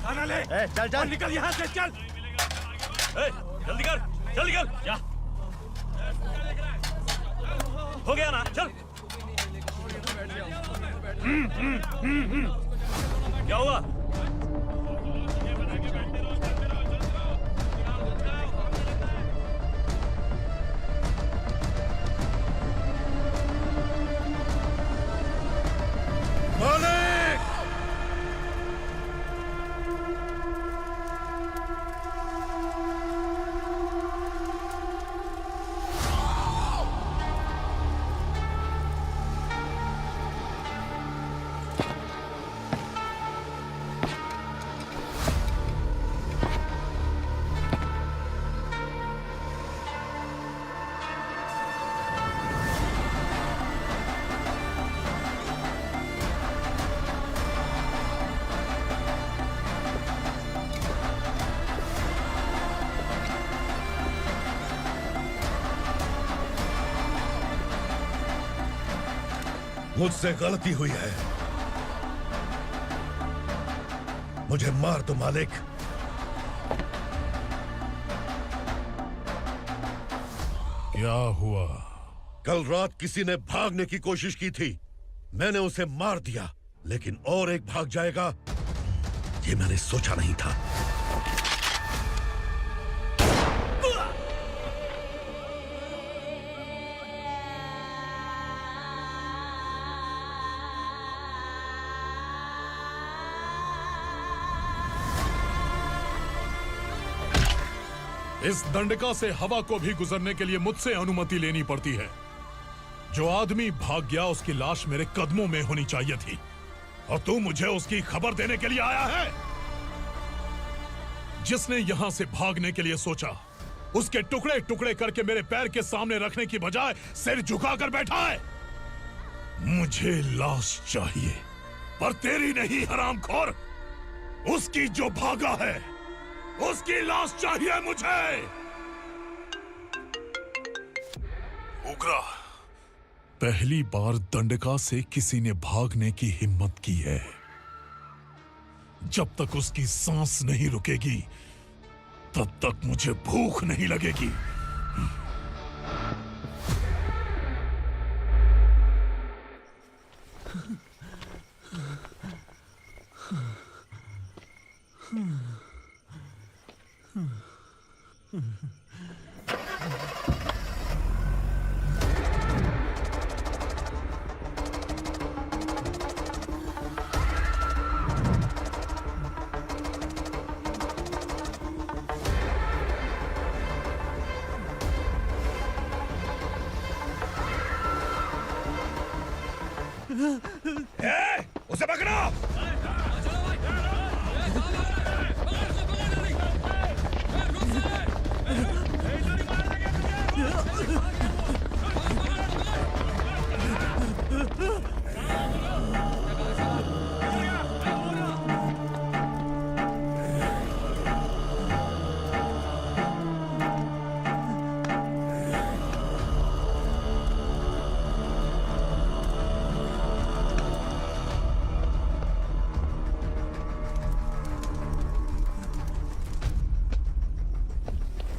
खाना ले। चल चल निकल यहाँ से, चल। जल्दी कर, जल्दी कर। जा। हो गया ना, चल। क्या हुआ? मुझसे गलती हुई है, मुझे मार दो मालिक। क्या हुआ? कल रात किसी ने भागने की कोशिश की थी, मैंने उसे मार दिया, लेकिन और एक भाग जाएगा ये मैंने सोचा नहीं था। इस दंडका से हवा को भी गुजरने के लिए मुझसे अनुमति लेनी पड़ती है। जो आदमी भाग गया उसकी लाश मेरे कदमों में होनी चाहिए थी, और तू मुझे उसकी खबर देने के लिए आया है। जिसने यहां से भागने के लिए सोचा, उसके टुकड़े टुकड़े करके मेरे पैर के सामने रखने की बजाय सिर झुकाकर बैठा है। मुझे लाश चाहिए, पर तेरी नहीं हरामखोर, उसकी जो भागा है उसकी लाश चाहिए मुझे। उग्रा, पहली बार दंडका से किसी ने भागने की हिम्मत की है। जब तक उसकी सांस नहीं रुकेगी, तब तक मुझे भूख नहीं लगेगी। उसे पकड़ो।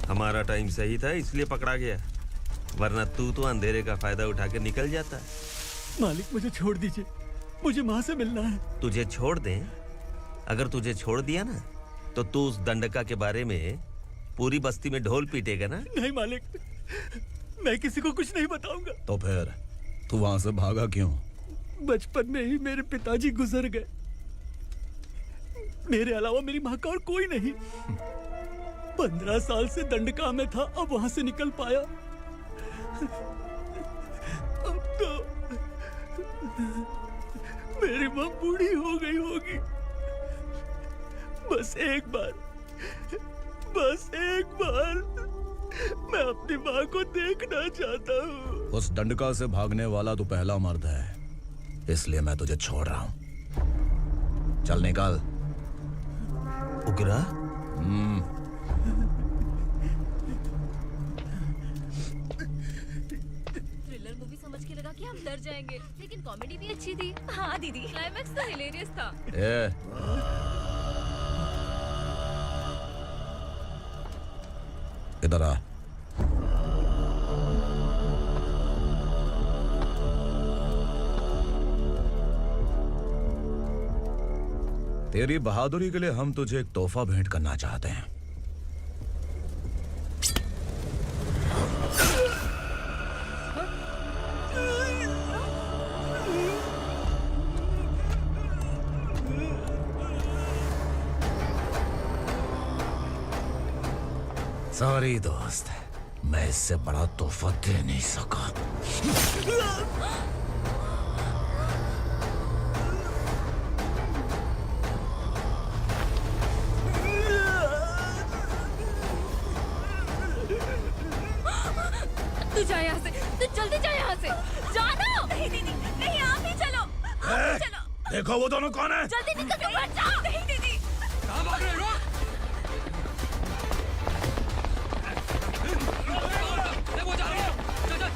हमारा टाइम सही था इसलिए पकड़ा गया, वरना तू तो अंधेरे का फायदा उठा के निकल जाता। मालिक मुझे छोड़ दीजिए, मुझे माँ से मिलना है। तुझे छोड़ दें? अगर तुझे छोड़ दिया ना तो तू उस दंडका के बारे में पूरी बस्ती में ढोल पीटेगा ना। नहीं मालिक, मैं किसी को कुछ नहीं बताऊंगा। तो फिर तू वहां से भागा क्यों? बचपन में ही मेरे पिताजी गुजर गए, मेरे अलावा मेरी माँ का और कोई नहीं। 15 साल से दंडका में था, अब वहां से निकल पाया। अब तो मेरी माँ बूढ़ी हो गई होगी। बस एक बार मैं अपनी माँ को देखना चाहता हूँ। उस दंडका से भागने वाला तू पहला मर्द है, इसलिए मैं तुझे छोड़ रहा हूँ। चल निकल। उग्रा? थ्रिलर मूवी समझ के लगा कि हम डर जाएंगे, लेकिन कॉमेडी भी अच्छी थी। हाँ दीदी, क्लाइमैक्स तो हिलेरियस था। इधर आ। तेरी बहादुरी के लिए हम तुझे एक तोहफा भेंट करना चाहते हैं। सॉरी दोस्त, मैं इससे बड़ा तोहफा दे नहीं सका। तू जा यहाँ से, तू जल्दी जा यहाँ से। जाना। नहीं दीदी, नहीं आप ही चलो, आप ही चलो। देखो वो दोनों कौन है? जल्दी निकल के मत जाओ। नहीं दीदी। कहाँ भाग रहे हो? वो जा रहे हो। चल।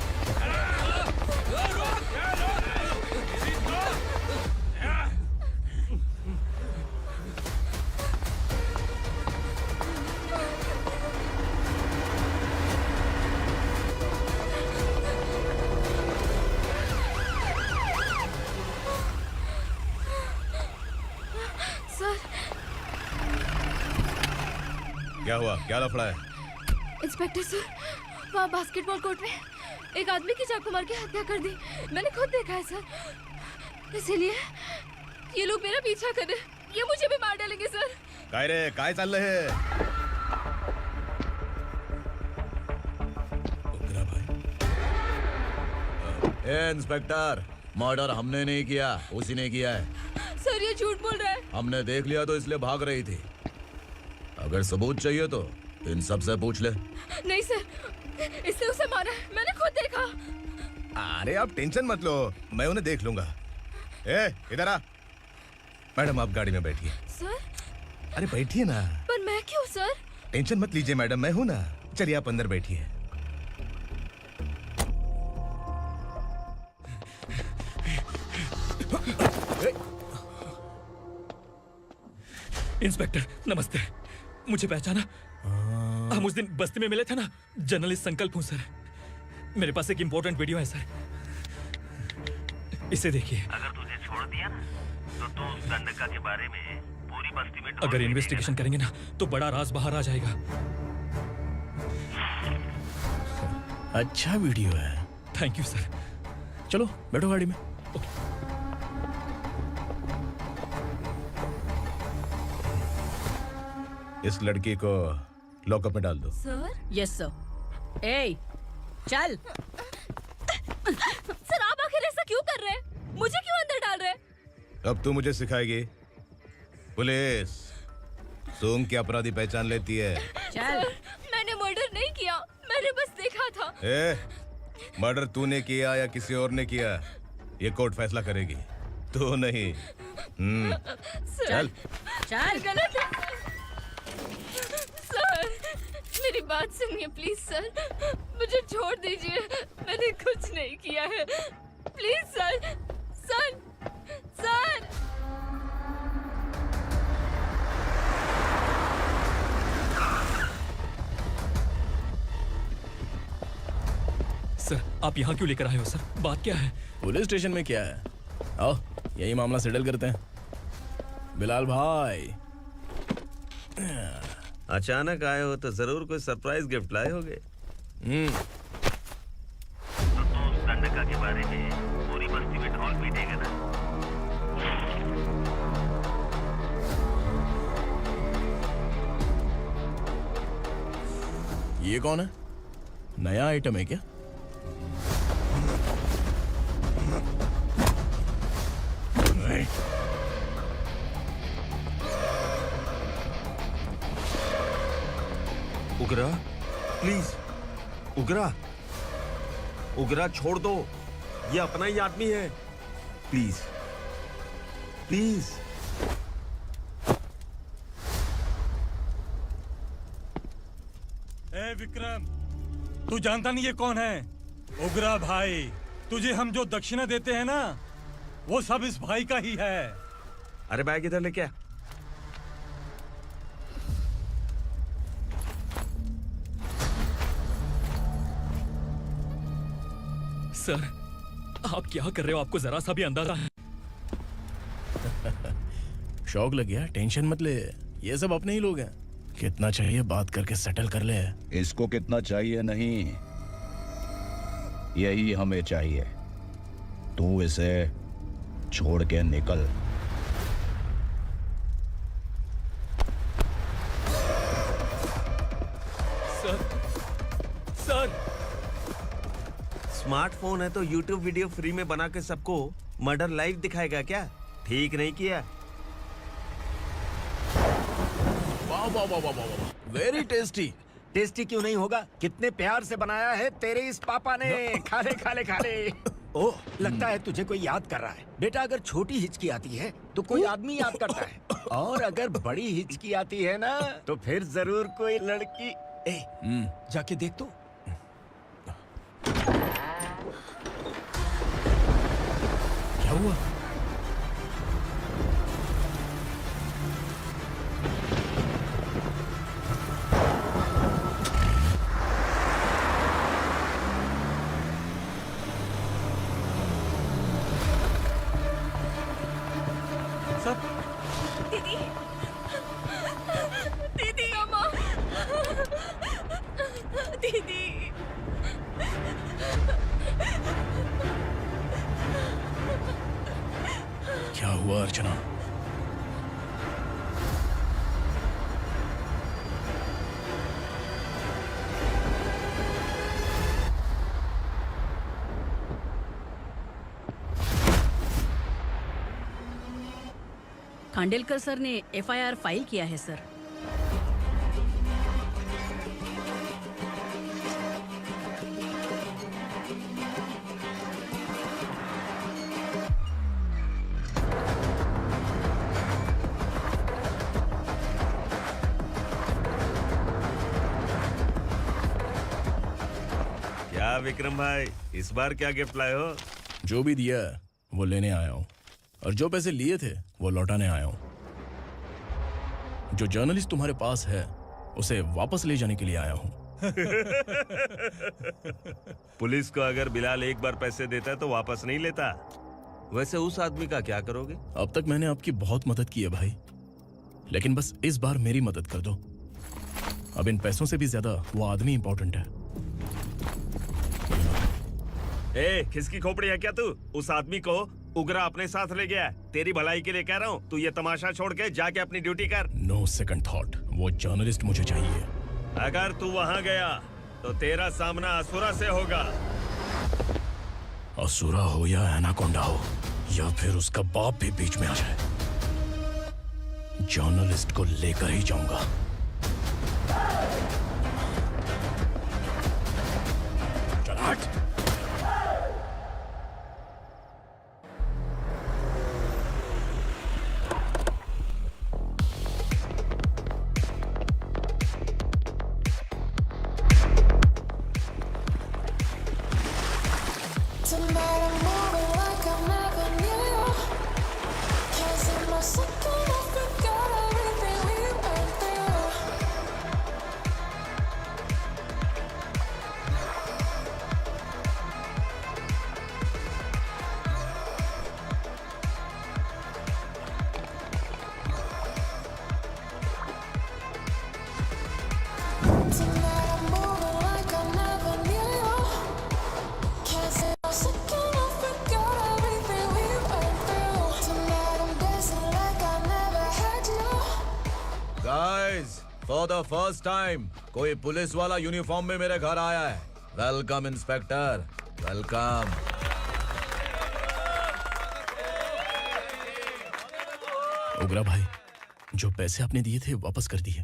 सर। क्या हुआ? क्या लफड़ा है? इंस्पेक्टर सर, वहाँ बास्केटबॉल कोर्ट में एक आदमी की चाकू मार के हत्या कर दी। मैंने खुद देखा है सर, इसीलिए ये लोग मेरा पीछा कर रहे हैं। ये मुझे भी मार डालेंगे सर। काय रे, काय चाललंय हे? ए इंस्पेक्टर, मर्डर हमने नहीं किया, उसी ने किया है। सर ये झूठ बोल रहा है। हमने देख लिया तो इसलिए भाग रही थी। अगर सबूत चाहिए तो इन सब से पूछ ले। नहीं सर, इसने उसे मारा है, मैंने खुद देखा। अरे आप टेंशन मत लो, मैं उन्हें देख लूंगा। ए, इधर आ। मैडम आप गाड़ी में बैठिए। सर? अरे बैठिए ना। पर मैं क्यों सर? टेंशन मत लीजिए मैडम, मैं हूं ना। चलिए आप अंदर बैठिए। इंस्पेक्टर नमस्ते, मुझे पहचाना? हम उस दिन बस्ती में मिले थे ना। जर्नलिस्ट संकल्प हूँ सर। मेरे पास एक इम्पोर्टेंट वीडियो है सर, इसे देखिए। अगर तुझे छोड़ दिया ना तो तू उस दंडका के बारे में पूरी बस्ती में अगर इन्वेस्टिगेशन करेंगे ना तो बड़ा राज बाहर आ जाएगा। अच्छा वीडियो है। Thank you sir. चलो बैठो गाड़ी में। इस लड़की को लॉकअप में डाल दो। सर? Yes sir. ए, चल। सर आप आखिर ऐसा क्यों कर रहे हैं? मुझे क्यों अंदर डाल रहे हैं? अब तू मुझे सिखाएगी? पुलिस सूंघ के अपराधी पहचान लेती है। सर, मैंने मर्डर नहीं किया, मैंने बस देखा था। मर्डर तूने किया या किसी और ने किया, ये कोर्ट फैसला करेगी, तू नहीं। चल चल। गलत है सर, मेरी बात सुनिए प्लीज सर, मुझे छोड़ दीजिए, मैंने कुछ नहीं किया है, please sir. Sir sir sir, आप यहाँ क्यों लेकर आए हो सर? बात क्या है? पुलिस स्टेशन में क्या है? आओ यही मामला सेटल करते हैं। बिलाल भाई, अचानक आए हो तो जरूर कोई सरप्राइज गिफ्ट लाए होगे। तो संडका के बारे में पूरी बस्ती में ढोल पीटेगा ना। ये कौन है? नया आइटम है क्या? उगरा, प्लीज उगरा, उगरा छोड़ दो, ये अपना ही आदमी है, प्लीज प्लीज। ए विक्रम, तू जानता नहीं ये कौन है? उगरा भाई। तुझे हम जो दक्षिणा देते हैं ना, वो सब इस भाई का ही है। अरे बैग इधर लेके आ। सर, आप क्या कर रहे हो? आपको जरा सा भी अंदाजा है? शौक लग गया? टेंशन मत ले, ये सब अपने ही लोग हैं। कितना चाहिए बात करके सेटल कर ले। इसको कितना चाहिए नहीं, यही हमें चाहिए। तू इसे छोड़ के निकल। सर स्मार्टफोन है तो YouTube वीडियो फ्री में बना के सबको मर्डर लाइव दिखाएगा क्या? ठीक नहीं किया। वाह वाह वाह वाह वाह, वेरी टेस्टी। टेस्टी क्यों नहीं होगा? कितने प्यार से बनाया है तेरे इस पापा ने। खा ले खा ले खा ले। ओह, लगता है तुझे कोई याद कर रहा है। बेटा, अगर छोटी हिचकी आती है तो कोई आदमी याद करता है, और अगर बड़ी हिचकी आती है ना तो फिर जरूर कोई लड़की। जाके देख तो। क्या हुआ? दीदी, दीदी, अम्मा, दीदी। क्या हुआ अर्चना? खांडेलकर सर ने एफआईआर फाइल किया है सर। क्या विक्रम भाई, इस बार क्या गिफ्ट लाए हो? जो भी दिया है वो लेने आया हूँ, और जो पैसे लिए थे वो लौटाने आया हूँ। जो जर्नलिस्ट तुम्हारे पास है उसे वापस ले जाने के लिए आया हूँ। पुलिस को अगर बिलाल एक बार पैसे देता है तो वापस नहीं लेता। वैसे उस आदमी का क्या करोगे? अब तक मैंने आपकी बहुत मदद की है भाई, लेकिन बस इस बार मेरी मदद कर दो। अब इन पैसों से भी ज्यादा वो आदमी इंपॉर्टेंट है। ए, किसकी खोपड़ी है क्या तू? उस आदमी को उगरा अपने साथ ले गया। तेरी भलाई के लिए कह रहा हूँ, तू ये तमाशा छोड़ के जाके अपनी ड्यूटी कर। नो सेकंड थॉट, वो जर्नलिस्ट मुझे चाहिए। अगर तू वहाँ गया तो तेरा सामना असुरा से होगा। असुरा हो या एनाकोंडा हो, या फिर उसका बाप भी बीच में आ जाए, जर्नलिस्ट को लेकर ही जाऊंगा। चल हट। फॉर द फर्स्ट टाइम कोई पुलिस वाला यूनिफॉर्म में मेरे घर आया है। Welcome inspector, welcome. उग्रा भाई, जो पैसे आपने दिए थे वापस कर दिए।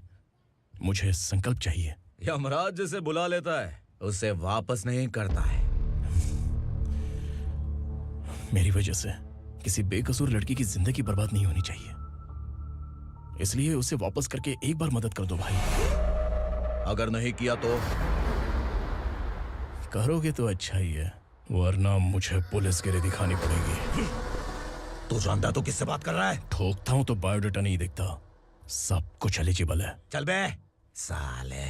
मुझे संकल्प चाहिए। यमराज जिसे बुला लेता है उसे वापस नहीं करता है। मेरी वजह से किसी बेकसूर लड़की की जिंदगी बर्बाद नहीं होनी चाहिए, इसलिए उसे वापस करके एक बार मदद कर दो भाई। अगर नहीं किया तो? करोगे तो अच्छा ही है, वरना मुझे पुलिसगिरी दिखानी पड़ेगी। तू जानता तो किससे बात कर रहा है? ठोकता हूं तो बायोडाटा नहीं दिखता, सब कुछ एलिजिबल है। चल बे साले।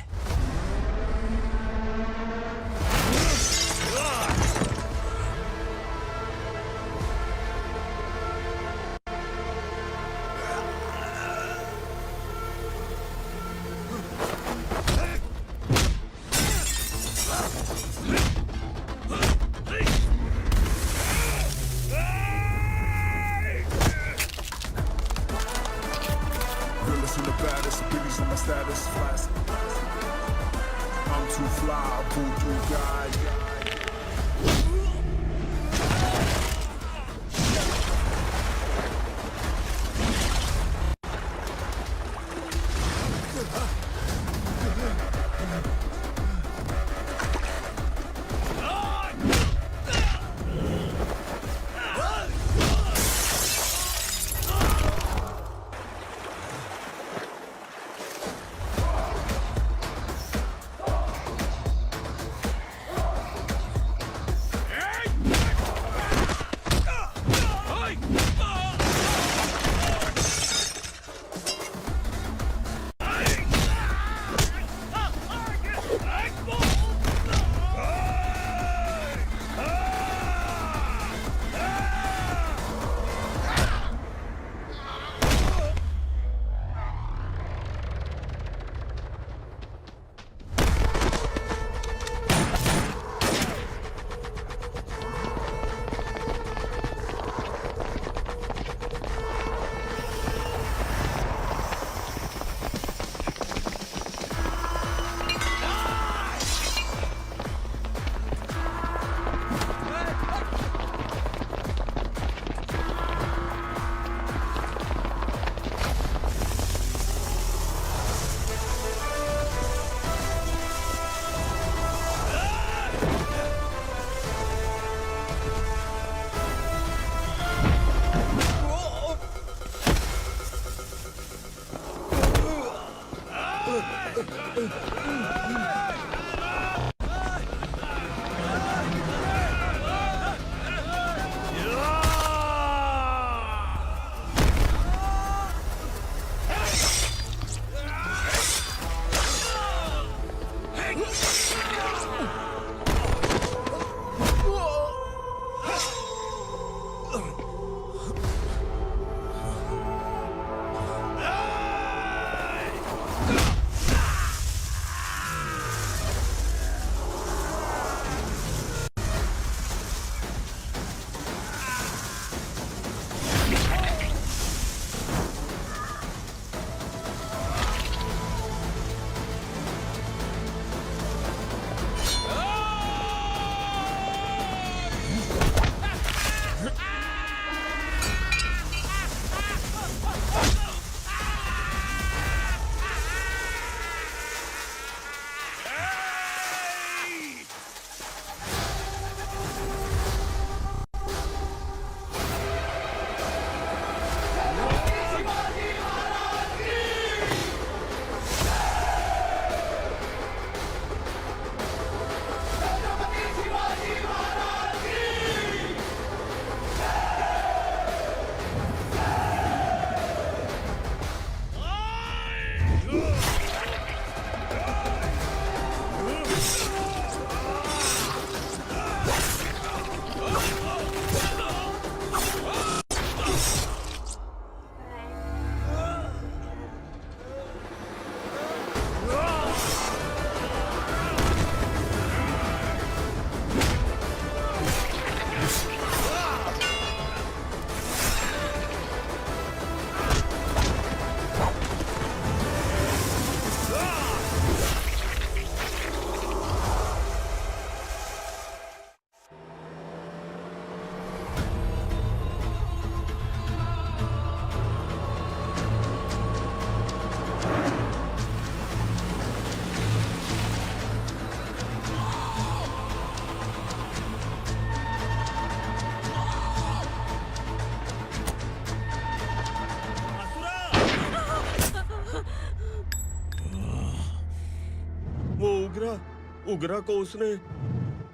उग्रा को उसने।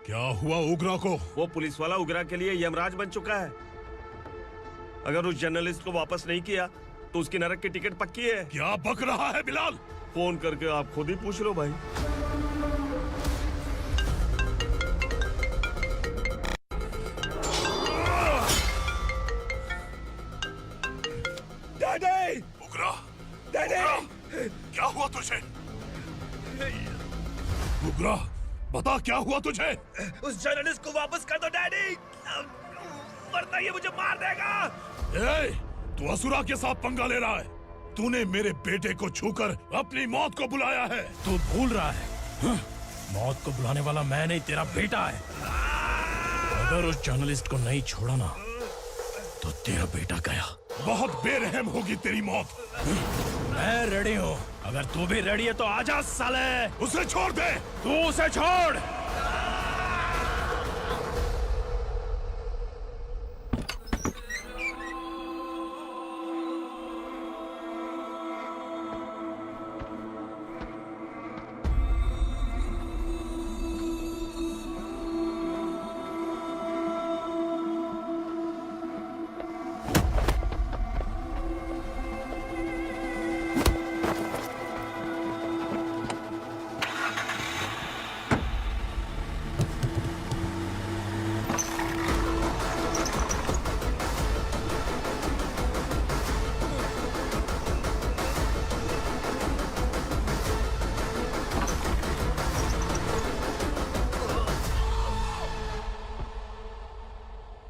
क्या हुआ उग्रा को? वो पुलिस वाला उग्रा के लिए यमराज बन चुका है। अगर उस जर्नलिस्ट को वापस नहीं किया तो उसकी नरक की टिकट पक्की है। क्या बक रहा है बिलाल? फोन करके आप खुद ही पूछ लो भाई। डैडी! उग्रा! डैडी! क्या हुआ तुझे? उग्रा, बता क्या हुआ तुझे? उस जर्नलिस्ट को वापस कर दो डैडी, वरना ये मुझे मार देगा। ए, तू असुरा के साथ पंगा ले रहा है। तूने मेरे बेटे को छूकर अपनी मौत को बुलाया है। तू भूल रहा है, मौत को बुलाने वाला मैं नहीं, तेरा बेटा है। अगर उस जर्नलिस्ट को नहीं छोड़ा ना तो तेरा बेटा गया। बहुत बेरहम होगी तेरी मौत। मैं रेडी हूँ, अगर तू भी रेडी है तो आजा साले। उसे छोड़ दे। तू उसे छोड़।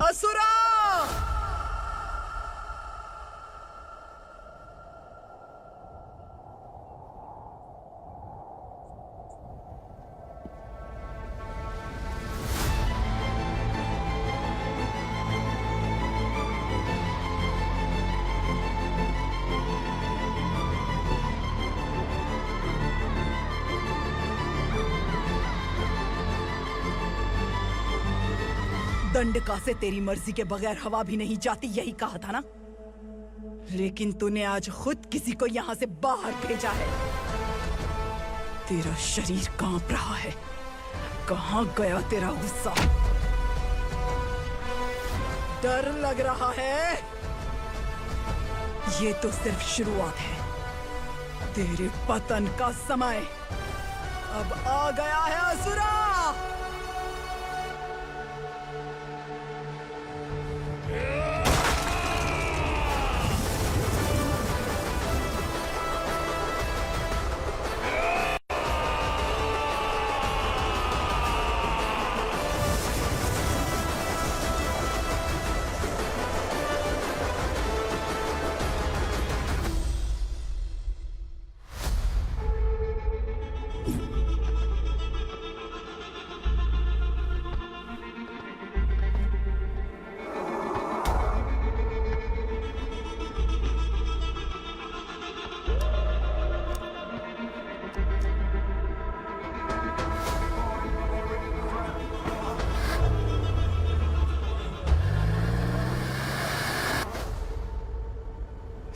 असुरा! दंडका से तेरी मर्जी के बगैर हवा भी नहीं जाती, यही कहा था ना? लेकिन तूने आज खुद किसी को यहाँ से बाहर भेजा है। तेरा शरीर कांप रहा है। कहाँ गया तेरा गुस्सा? डर लग रहा है? ये तो सिर्फ शुरुआत है। तेरे पतन का समय अब आ गया है असुरा।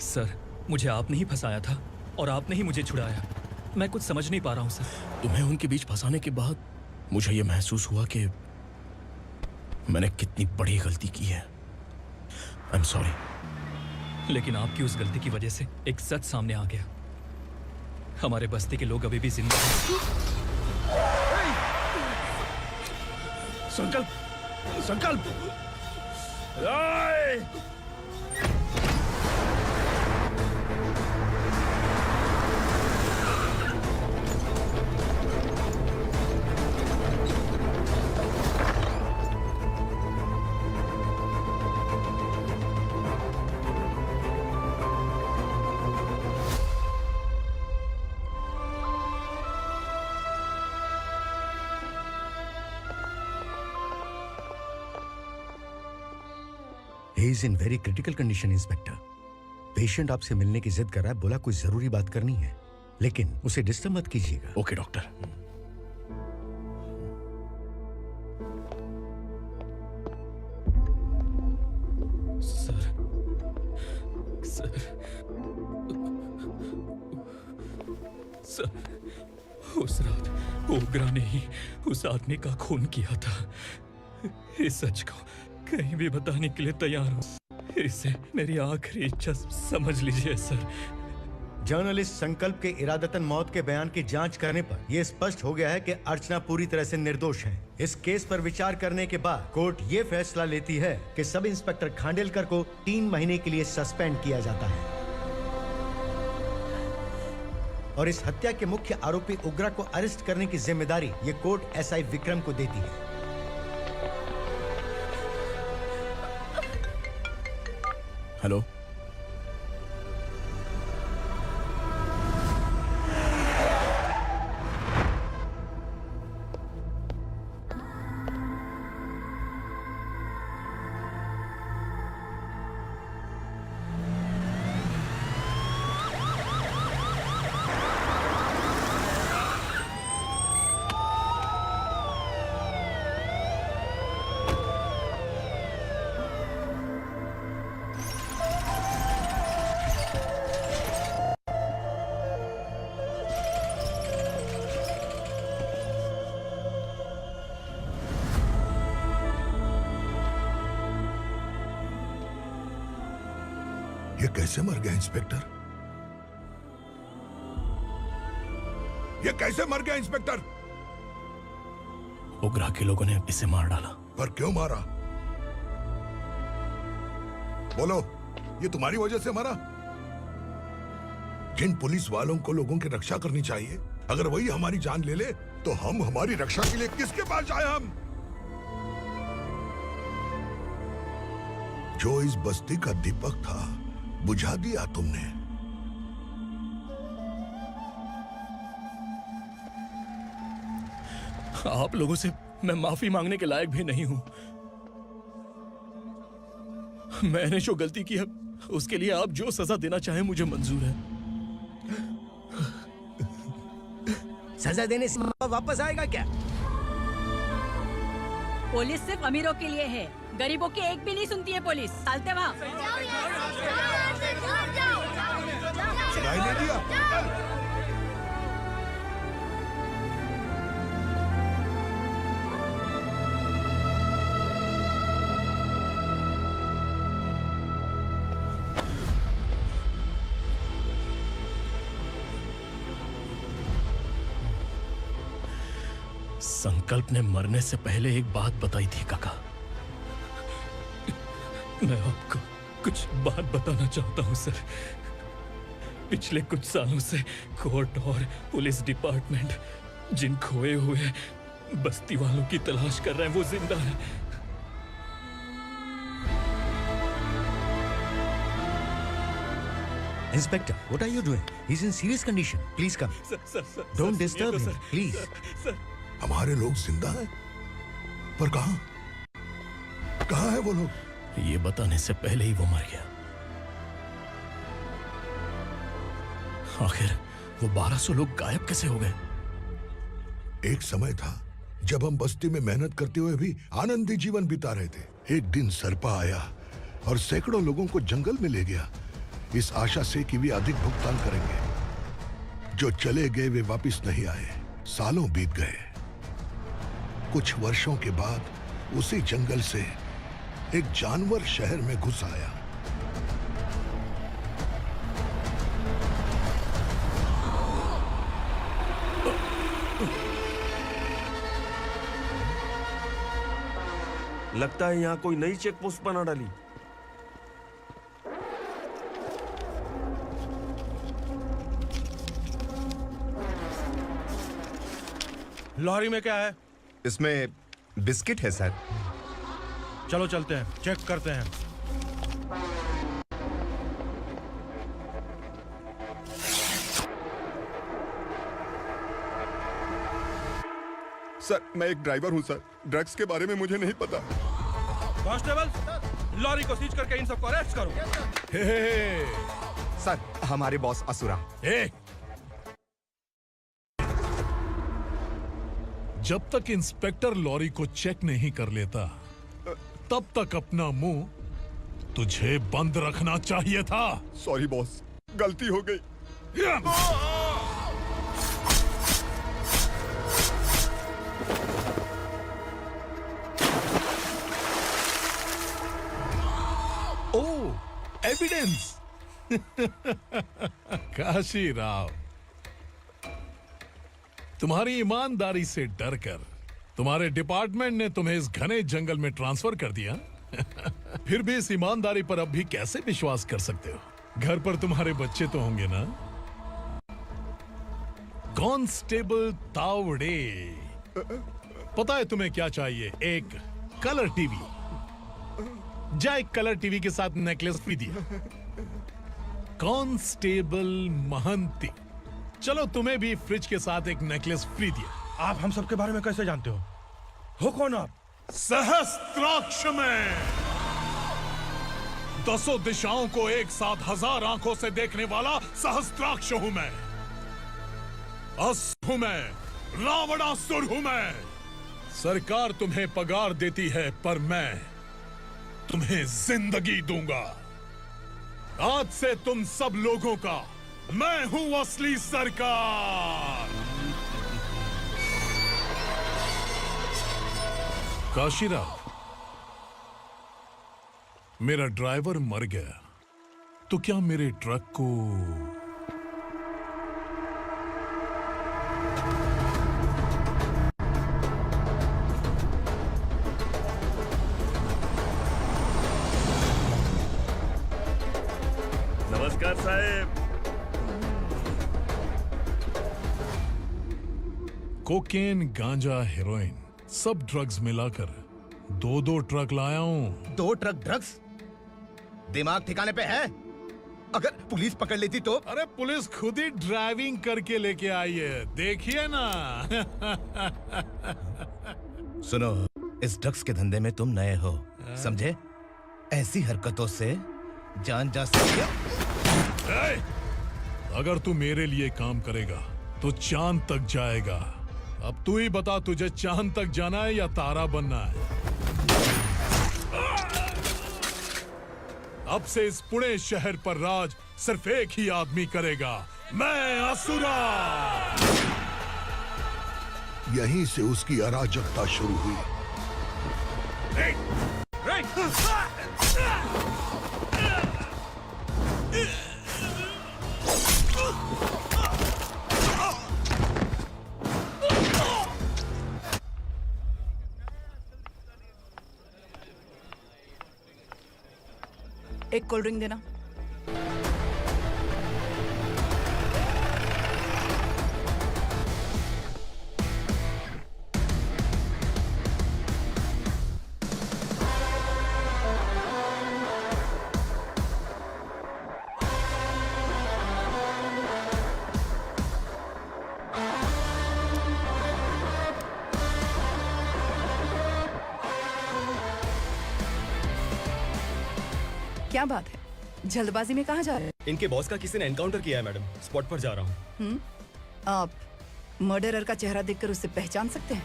सर, मुझे आपने ही फंसाया था और आपने ही मुझे छुड़ाया। मैं कुछ समझ नहीं पा रहा हूँ सर। तुम्हें उनके बीच फंसाने के बाद मुझे यह महसूस हुआ कि मैंने कितनी बड़ी गलती की है। I am sorry. लेकिन आपकी उस गलती की वजह से एक सच सामने आ गया। हमारे बस्ती के लोग अभी भी जिंदा हैं। संकल्प! संकल्प! He is in very critical condition, inspector. Patient आपसे मिलने की जिद कर रहा है, बोला कोई जरूरी बात करनी है, लेकिन उसे डिस्टर्ब मत कीजिएगा। Okay doctor. सर उस रात ओग्रा ने ही उस आदमी का खून किया था। इस सच को कहीं भी बताने के लिए तैयार हूँ। इसे मेरी आखिरी इच्छा समझ लीजिए सर। जर्नलिस्ट संकल्प के इरादतन मौत के बयान की जांच करने पर यह स्पष्ट हो गया है कि अर्चना पूरी तरह से निर्दोष है। इस केस पर विचार करने के बाद कोर्ट ये फैसला लेती है कि सब इंस्पेक्टर खांडेलकर को 3 महीने के लिए सस्पेंड किया जाता है और इस हत्या के मुख्य आरोपी उग्रा को अरेस्ट करने की जिम्मेदारी ये कोर्ट एसआई विक्रम को देती है। हेलो, ये कैसे मर गया इंस्पेक्टर? ये कैसे मर गया इंस्पेक्टर? ओग्रा के लोगों ने इसे मार डाला। पर क्यों मारा? बोलो, ये तुम्हारी वजह से मरा? जिन पुलिस वालों को लोगों की रक्षा करनी चाहिए, अगर वही हमारी जान ले ले तो हम हमारी रक्षा के लिए किसके पास जाए? हम जो इस बस्ती का दीपक था बुझा दिया तुमने। आप लोगों से मैं माफी मांगने के लायक भी नहीं हूं। मैंने जो गलती की है उसके लिए आप जो सजा देना चाहें मुझे मंजूर है। सजा देने से वापस आएगा क्या? पुलिस सिर्फ अमीरों के लिए है, गरीबों की एक भी नहीं सुनती है पुलिस। चलते वहाँ। सुनाई नहीं दिया? संकल्प ने मरने से पहले एक बात बताई थी काका। मैं आपको कुछ बात बताना चाहता हूं सर। पिछले कुछ सालों से कोर्ट और पुलिस डिपार्टमेंट जिन खोए हुए बस्ती वालों की तलाश कर रहे हैं वो जिंदा है। Inspector, what are you doing? He's in serious condition. Please come. Sir, Don't disturb him, please. हमारे लोग जिंदा हैं? पर कहां? कहां है वो लोग? ये बताने से पहले ही वो मर गया। आखिर वो 1200 लोग गायब कैसे हो गए? एक समय था जब हम बस्ती में मेहनत करते हुए भी आनंदी जीवन बिता रहे थे। एक दिन सरपा आया और सैकड़ों लोगों को जंगल में ले गया, इस आशा से कि वे अधिक भुगतान करेंगे। जो चले गए वे वापस नहीं आए। सालों बीत गए। कुछ वर्षों के बाद उसी जंगल से एक जानवर शहर में घुस आया। लगता है यहाँ कोई नई चेक पोस्ट बना डाली। लॉरी में क्या है? इसमें बिस्किट है सर। चलो चलते हैं, चेक करते हैं। सर, मैं एक ड्राइवर हूं सर। ड्रग्स के बारे में मुझे नहीं पता। कांस्टेबल, लॉरी को सीज करके इन सबको अरेस्ट करो। सर, हमारे बॉस असुरा। जब तक इंस्पेक्टर लॉरी को चेक नहीं कर लेता तब तक अपना मुंह तुझे बंद रखना चाहिए था। सॉरी बॉस, गलती हो गई। एविडेंस। काशी राव, तुम्हारी ईमानदारी से डरकर तुम्हारे डिपार्टमेंट ने तुम्हें इस घने जंगल में ट्रांसफर कर दिया। फिर भी इस ईमानदारी पर अब भी कैसे विश्वास कर सकते हो? घर पर तुम्हारे बच्चे तो होंगे ना? कांस्टेबल तावड़े, पता है तुम्हें क्या चाहिए? एक कलर टीवी। जा एक कलर टीवी के साथ नेकलेस भी दिया। कांस्टेबल महंती, चलो तुम्हें भी फ्रिज के साथ एक नेकलेस फ्री दिया। आप हम सबके बारे में कैसे जानते हो कौन आप? सहस्त्राक्ष में 10 दिशाओं को एक साथ 1000 आंखों से देखने वाला सहस्त्राक्ष हूं मैं। असुर हूं मैं, रावणासुर हूं मैं। सरकार तुम्हें पगार देती है पर मैं तुम्हें जिंदगी दूंगा। आज से तुम सब लोगों का मैं हूं असली सरकार। काशीराव, मेरा ड्राइवर मर गया तो क्या मेरे ट्रक को नमस्कार साहब। कोकेन, गांजा, हेरोइन सब ड्रग्स मिलाकर 2 ट्रक लाया हूं। 2 ट्रक ड्रग्स? दिमाग ठिकाने पे है? अगर पुलिस पकड़ लेती तो? अरे पुलिस खुद ही ड्राइविंग करके लेके आई है, देखिए ना। सुनो, इस ड्रग्स के धंधे में तुम नए हो, समझे? ऐसी हरकतों से जान जा सकती है। अगर तू मेरे लिए काम करेगा तो चांद तक जाएगा। अब तू ही बता, तुझे चांद तक जाना है या तारा बनना है? अब से इस पुणे शहर पर राज सिर्फ एक ही आदमी करेगा, मैं असुरा। यहीं से उसकी अराजकता शुरू हुई। एक कोल्ड ड्रिंक देना। क्या बात है, जल्दबाजी में कहाँ जा रहे हैं? इनके बॉस का किसी ने एनकाउंटर किया है मैडम, स्पॉट पर जा रहा हूँ। आप मर्डरर का चेहरा देखकर उसे पहचान सकते हैं?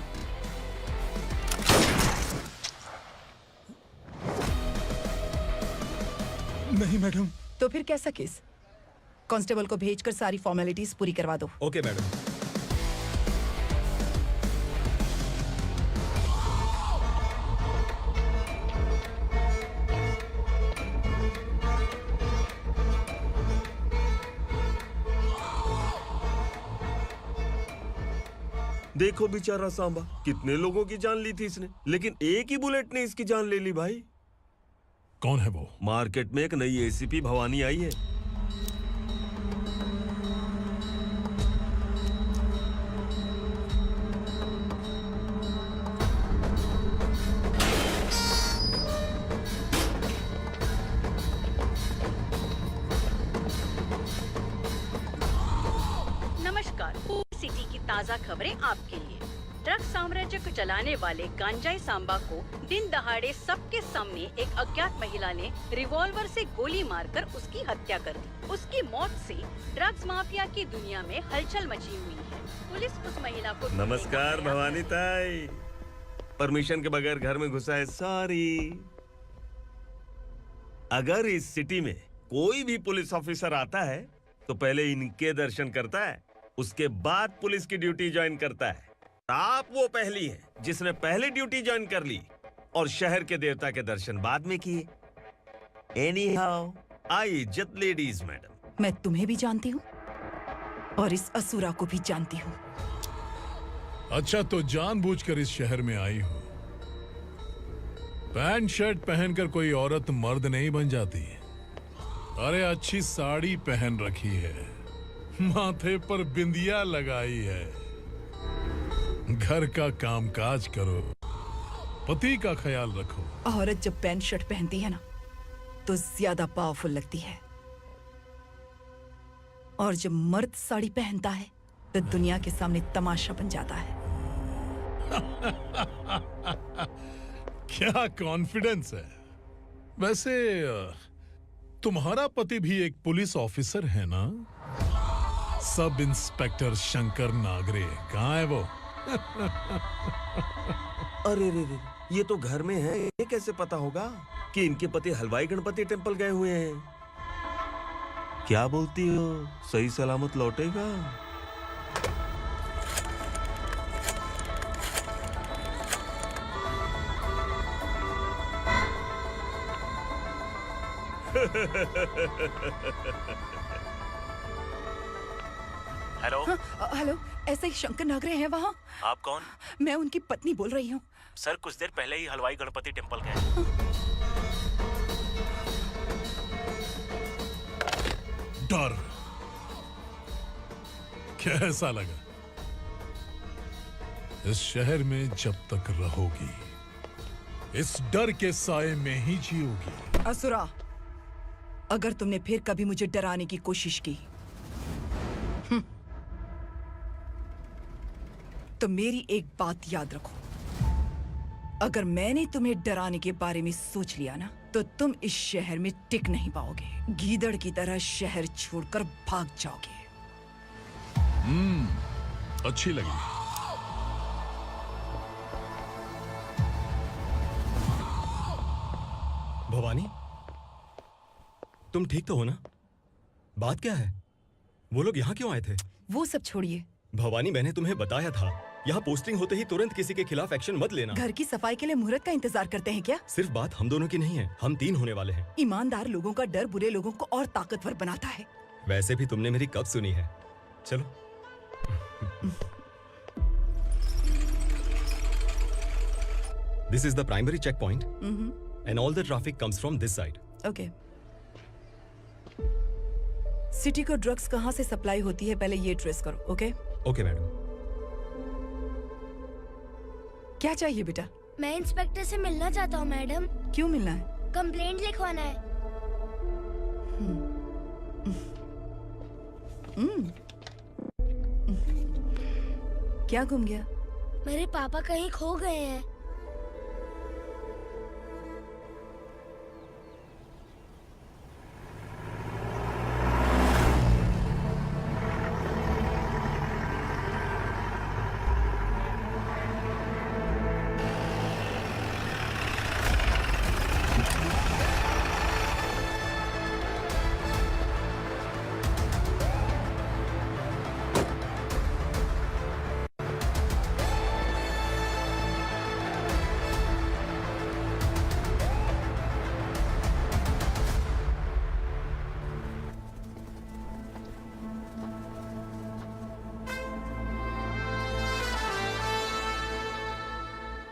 नहीं मैडम। तो फिर कैसा केस? कांस्टेबल को भेजकर सारी फॉर्मेलिटीज पूरी करवा दो। Okay madam. देखो बेचारा सांबा, कितने लोगों की जान ली थी इसने, लेकिन एक ही बुलेट ने इसकी जान ले ली भाई। कौन है वो? मार्केट में एक नई एसीपी भवानी आई है। नमस्कार, सिटी की ताज़ा खबरें आपके लिए। ड्रग्स साम्राज्य को चलाने वाले गांजाई सांबा को दिन दहाड़े सबके सामने एक अज्ञात महिला ने रिवॉल्वर से गोली मारकर उसकी हत्या कर दी। उसकी मौत से ड्रग्स माफिया की दुनिया में हलचल मची हुई है। पुलिस उस महिला को नमस्कार भवानी ताई, परमिशन के बगैर घर में घुसा है, सॉरी। अगर इस सिटी में कोई भी पुलिस ऑफिसर आता है तो पहले इनके दर्शन करता है, उसके बाद पुलिस की ड्यूटी ज्वाइन करता है। आप वो पहली हैं जिसने पहले ड्यूटी ज्वाइन कर ली और शहर के देवता के दर्शन बाद में किए। एनीहाउ, आई इज्जत लेडीज मैडम। मैं तुम्हें भी जानती हूँ और इस असुरा को भी जानती हूँ। अच्छा, तो जानबूझकर इस शहर में आई हो। पैंट शर्ट पहनकर कोई औरत मर्द नहीं बन जाती। अरे अच्छी साड़ी पहन रखी है, माथे पर बिंदिया लगाई है, घर का कामकाज करो, पति का ख्याल रखो। औरत जब पैंट शर्ट पहनती है ना तो ज्यादा पावरफुल लगती है, और जब मर्द साड़ी पहनता है तो दुनिया के सामने तमाशा बन जाता है। क्या कॉन्फिडेंस है। वैसे तुम्हारा पति भी एक पुलिस ऑफिसर है ना? सब इंस्पेक्टर शंकर नागरे कहाँ है वो? अरे रे रे, ये तो घर में है। ये कैसे पता होगा कि इनके पति हलवाई गणपति टेम्पल गए हुए हैं? क्या बोलती हो, सही सलामत लौटेगा? हेलो। हेलो, ऐसे ही शंकर नागरे हैं वहाँ? आप कौन? मैं उनकी पत्नी बोल रही हूँ। सर कुछ देर पहले ही हलवाई गणपति टेम्पल गए। डर कैसा लगा? इस शहर में जब तक रहोगी इस डर के साए में ही जियोगी। असुरा, अगर तुमने फिर कभी मुझे डराने की कोशिश की तो मेरी एक बात याद रखो, अगर मैंने तुम्हें डराने के बारे में सोच लिया ना तो तुम इस शहर में टिक नहीं पाओगे। गीदड़ की तरह शहर छोड़कर भाग जाओगे। अच्छी लगी। भवानी, तुम ठीक तो हो ना? बात क्या है? वो लोग यहाँ क्यों आए थे? वो सब छोड़िए। भवानी, मैंने तुम्हें बताया था यहाँ पोस्टिंग होते ही तुरंत किसी के खिलाफ एक्शन मत लेना। घर की सफाई के लिए मुहूर्त का इंतजार करते हैं क्या? सिर्फ बात हम दोनों की नहीं है, हम 3 होने वाले हैं। ईमानदार लोगों का डर बुरे लोगों को और ताकतवर बनाता है। वैसे भी तुमने मेरी कब सुनी है। चलो। This is the primary checkpoint, and all the traffic comes from this side. Okay. City को ड्रग्स कहाँ से सप्लाई होती है पहले ये ट्रेस करो। ओके? Okay madam. क्या चाहिए बेटा? मैं इंस्पेक्टर से मिलना चाहता हूँ मैडम। क्यों मिलना है? कंप्लेंट लिखवाना है। क्या गुम गया? मेरे पापा कहीं खो गए हैं।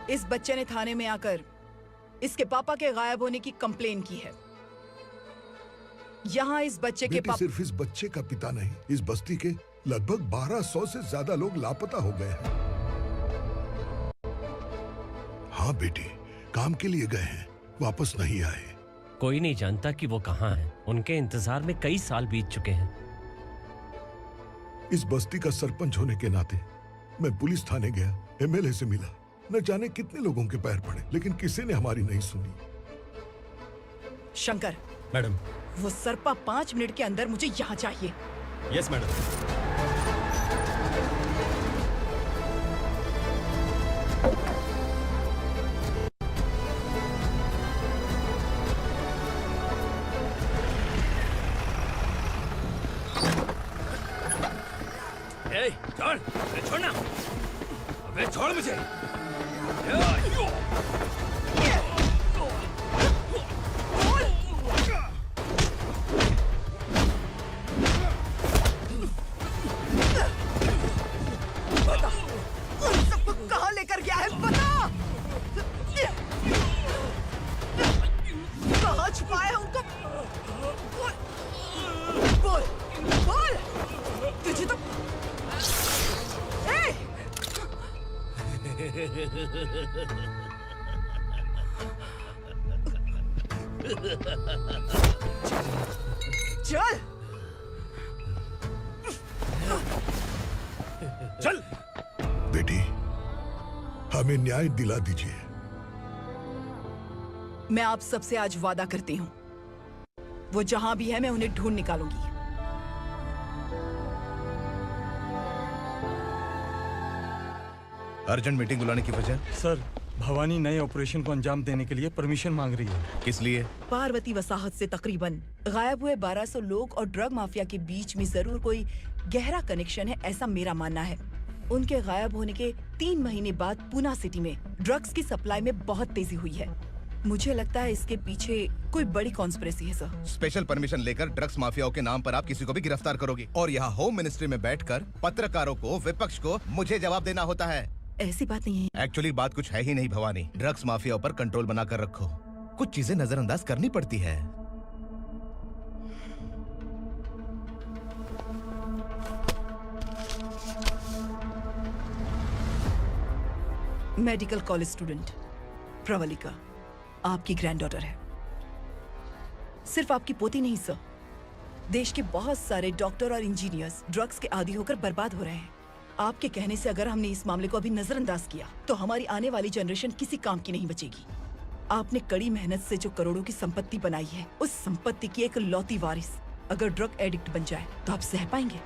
इस बच्चे ने थाने में आकर इसके पापा के गायब होने की कंप्लेन की है। यहाँ इस बच्चे के बेटी, सिर्फ इस बच्चे का पिता नहीं, इस बस्ती के लगभग 1200 से ज्यादा लोग लापता हो गए हैं। हाँ बेटी, काम के लिए गए हैं, वापस नहीं आए। कोई नहीं जानता कि वो कहाँ हैं। उनके इंतजार में कई साल बीत चुके हैं। इस बस्ती का सरपंच होने के नाते मैं पुलिस थाने गया, एमएलए से मिला, न जाने कितने लोगों के पैर पड़े, लेकिन किसी ने हमारी नहीं सुनी। शंकर। मैडम। वो सरपा 5 मिनट के अंदर मुझे यहाँ चाहिए। Yes madam. छोड़, छोड़ना। अबे छोड़ मुझे। चल चल बेटी, हमें न्याय दिला दीजिए। मैं आप सबसे आज वादा करती हूँ, वो जहां भी है मैं उन्हें ढूंढ निकालूंगी। अर्जेंट मीटिंग बुलाने की वजह? सर, भवानी नए ऑपरेशन को अंजाम देने के लिए परमिशन मांग रही है। किस लिए? पार्वती वसाहत से तकरीबन गायब हुए 1200 लोग और ड्रग माफिया के बीच में जरूर कोई गहरा कनेक्शन है, ऐसा मेरा मानना है। उनके गायब होने के 3 महीने बाद पूना सिटी में ड्रग्स की सप्लाई में बहुत तेजी हुई है। मुझे लगता है इसके पीछे कोई बड़ी कॉन्स्पिरेसी है सर। स्पेशल परमिशन लेकर ड्रग्स माफियाओं के नाम पर आप किसी को भी गिरफ्तार करोगे और यहाँ होम मिनिस्ट्री में बैठकर पत्रकारों को, विपक्ष को मुझे जवाब देना होता है। ऐसी बात नहीं है। एक्चुअली बात कुछ है ही नहीं भवानी। ड्रग्स माफियाओं पर कंट्रोल बनाकर रखो। कुछ चीजें नजरअंदाज करनी पड़ती है। मेडिकल कॉलेज स्टूडेंट प्रवलिका आपकी ग्रैंडडॉटर है। सिर्फ आपकी पोती नहीं सर, देश के बहुत सारे डॉक्टर और इंजीनियर्स ड्रग्स के आदी होकर बर्बाद हो रहे हैं। आपके कहने से अगर हमने इस मामले को अभी नजरअंदाज किया तो हमारी आने वाली जनरेशन किसी काम की नहीं बचेगी। आपने कड़ी मेहनत से जो करोड़ों की संपत्ति बनाई है, उस संपत्ति की एक लौती वारिस अगर ड्रग एडिक्ट बन जाए तो आप सह पाएंगे?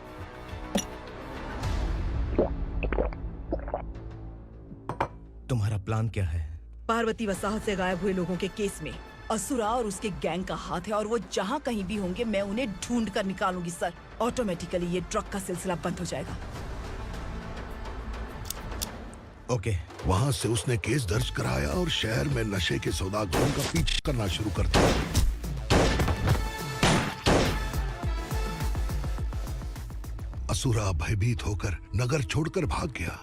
तुम्हारा प्लान क्या है? पार्वती वसाहत से गायब हुए लोगों के केस में असुरा और उसके गैंग का हाथ है और वो जहाँ कहीं भी होंगे मैं उन्हें ढूंढ कर निकालूंगी सर। ऑटोमेटिकली ये ड्रग का सिलसिला बंद हो जाएगा। ओके। वहाँ से उसने केस दर्ज कराया और शहर में नशे के सौदागरों का पीछा करना शुरू कर दिया। असुरा भयभीत होकर नगर छोड़कर भाग गया।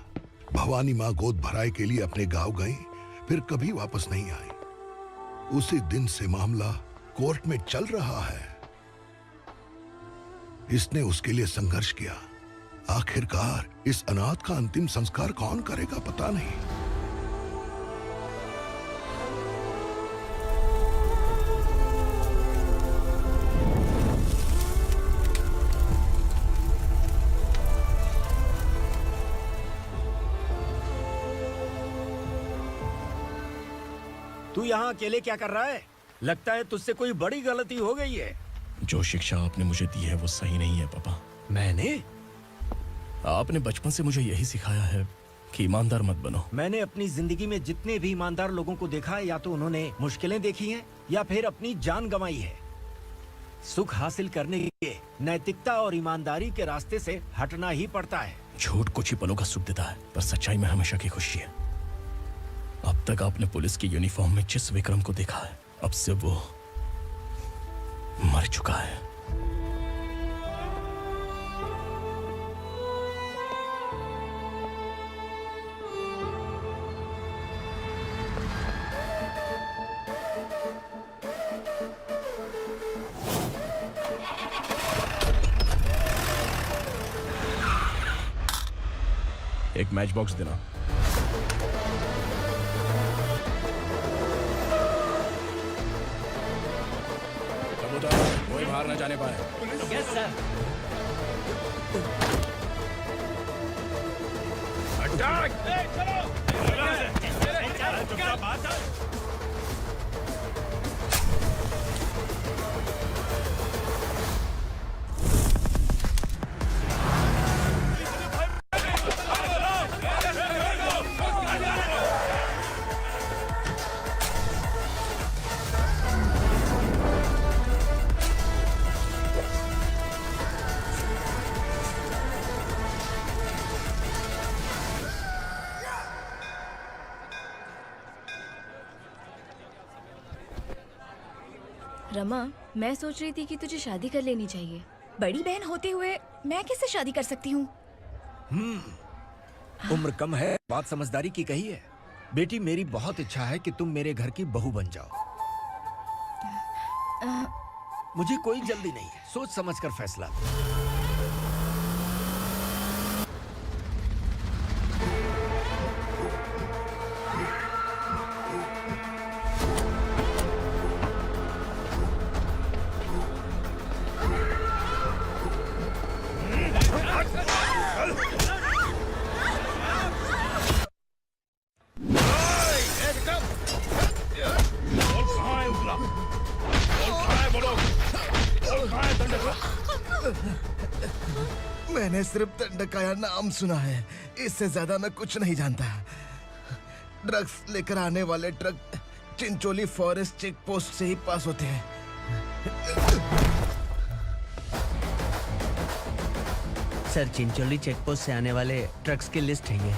भवानी माँ गोद भराई के लिए अपने गांव गई, फिर कभी वापस नहीं आई। उसी दिन से मामला कोर्ट में चल रहा है। इसने उसके लिए संघर्ष किया। आखिरकार इस अनाथ का अंतिम संस्कार कौन करेगा पता नहीं। तू यहाँ अकेले क्या कर रहा है? लगता है तुझसे कोई बड़ी गलती हो गई है। जो शिक्षा आपने मुझे दी है वो सही नहीं है पापा। मैंने? आपने बचपन से मुझे यही सिखाया है कि ईमानदार मत बनो। मैंने अपनी जिंदगी में जितने भी ईमानदार लोगों को देखा है, या तो उन्होंने मुश्किलें देखी हैं या फिर अपनी जान गंवाई है। सुख हासिल करने के लिए नैतिकता और ईमानदारी के रास्ते से हटना ही पड़ता है। झूठ कुछ ही पलों का सुख देता है, पर सच्चाई में हमेशा की खुशी है। अब तक आपने पुलिस की यूनिफॉर्म में जिस विक्रम को देखा है, अब से वो मर चुका है। एक मैच बॉक्स देना। कबूतर, कोई बाहर न जाने पाए। Yes sir. अटैक! रमा, मैं सोच रही थी कि तुझे शादी कर लेनी चाहिए। बड़ी बहन होते हुए मैं कैसे शादी कर सकती हूँ? उम्र कम है, बात समझदारी की कही है। बेटी, मेरी बहुत इच्छा है कि तुम मेरे घर की बहू बन जाओ। मुझे कोई जल्दी नहीं है, सोच समझ कर फैसला। मैंने सिर्फ दंडकाया नाम सुना है, इससे ज्यादा मैं कुछ नहीं जानता। ड्रग्स लेकर आने वाले truck Chincholi forest check post से ही पास होते हैं। सर, चिंचोली चेक पोस्ट से आने वाले ट्रक्स की लिस्ट है ये।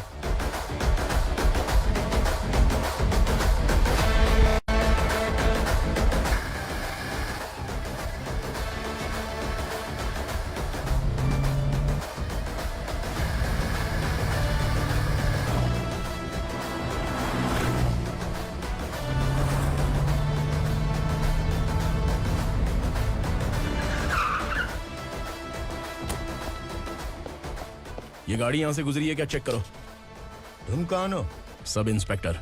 ये गाड़ी यहाँ से गुजरी है क्या, चेक करो। तुम कौन हो? Sub inspector.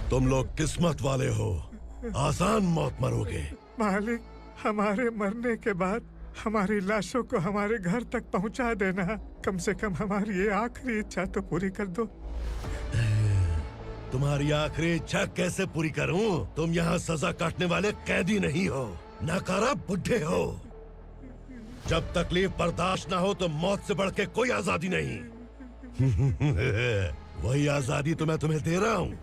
तुम लोग किस्मत वाले हो, आसान मौत मरोगे। मालिक, हमारे मरने के बाद हमारी लाशों को हमारे घर तक पहुंचा देना। कम से कम हमारी ये आखिरी इच्छा तो पूरी कर दो। तुम्हारी आखिरी इच्छा कैसे पूरी करूं? तुम यहाँ सजा काटने वाले कैदी नहीं हो, नकारा बुढ़े हो। जब तकलीफ बर्दाश्त ना हो तो मौत से बढ़ के कोई आजादी नहीं। वही आजादी तो मैं तुम्हें दे रहा हूँ।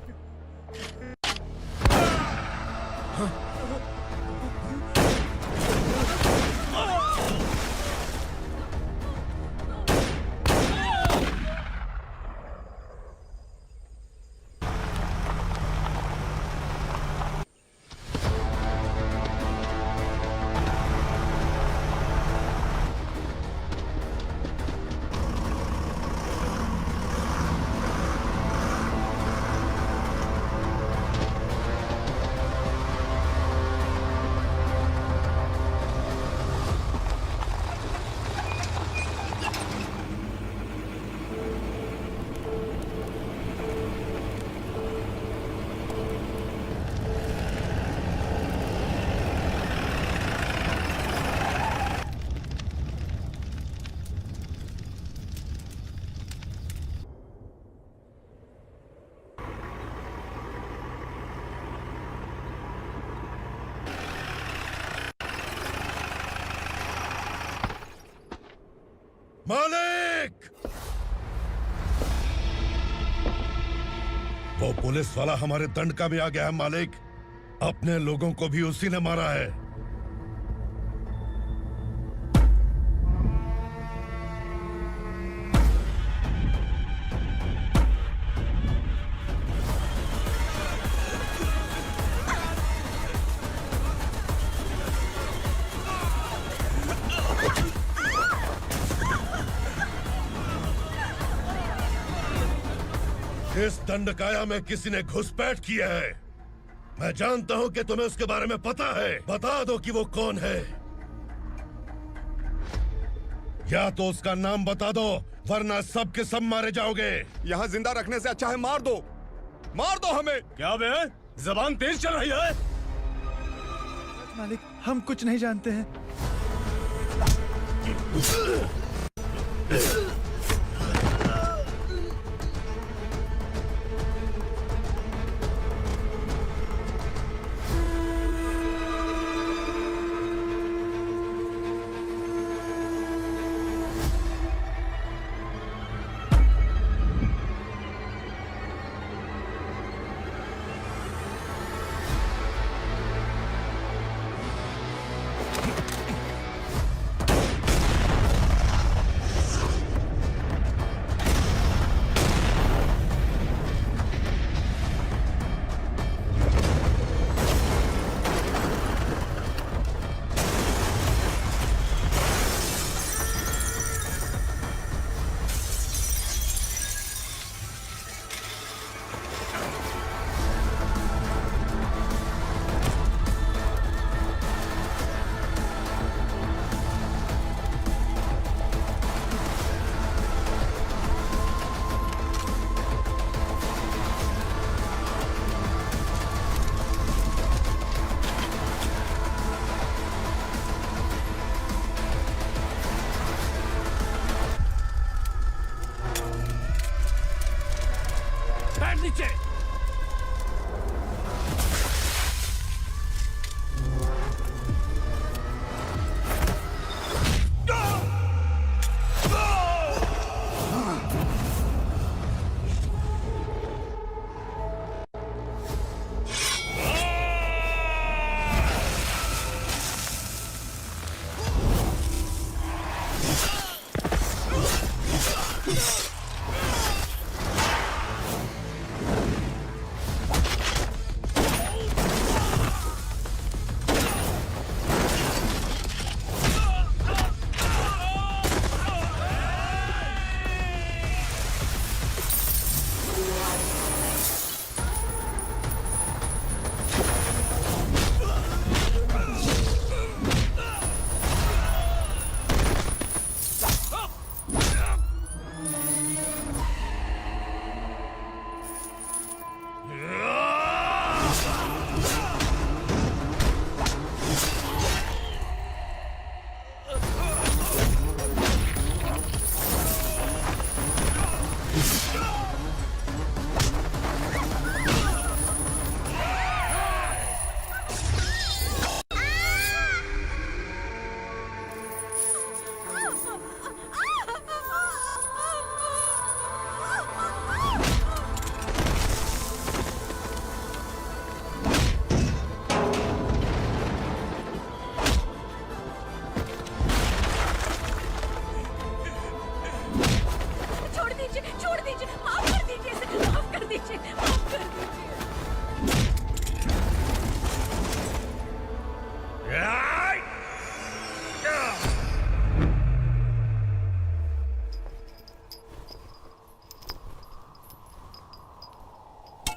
मालिक! वो पुलिस वाला हमारे दंडका में आ गया है मालिक। अपने लोगों को भी उसी ने मारा है। इस दंडकाया में किसी ने घुसपैठ किया है। मैं जानता हूं कि तुम्हें उसके बारे में पता है। बता दो कि वो कौन है, या तो उसका नाम बता दो, वरना सब के सब मारे जाओगे। यहाँ जिंदा रखने से अच्छा है मार दो हमें। क्या बे? जबान तेज चल रही है। मालिक, हम कुछ नहीं जानते हैं। बैठ नीचे।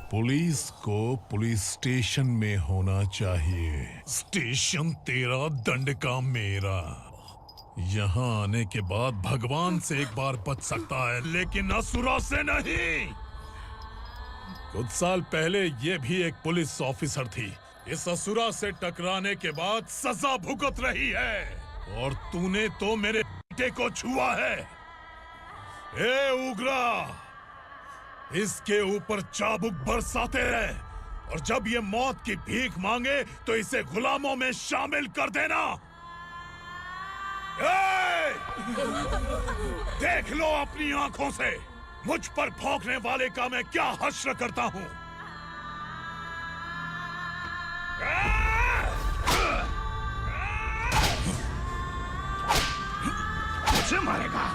पुलिस को पुलिस स्टेशन में होना चाहिए। स्टेशन तेरा, दंड का मेरा। यहाँ आने के बाद भगवान से एक बार बच सकता है, लेकिन असुरा से नहीं। कुछ साल पहले ये भी एक पुलिस ऑफिसर थी। इस असुरा से टकराने के बाद सजा भुगत रही है, और तूने तो मेरे बेटे को छुआ है। ए उग्रा, इसके ऊपर चाबुक बरसाते रहे, और जब ये मौत की भीख मांगे तो इसे गुलामों में शामिल कर देना। देख लो अपनी आंखों से मुझ पर भौंकने वाले का मैं क्या हश्र करता हूं। मुझे मारेगा।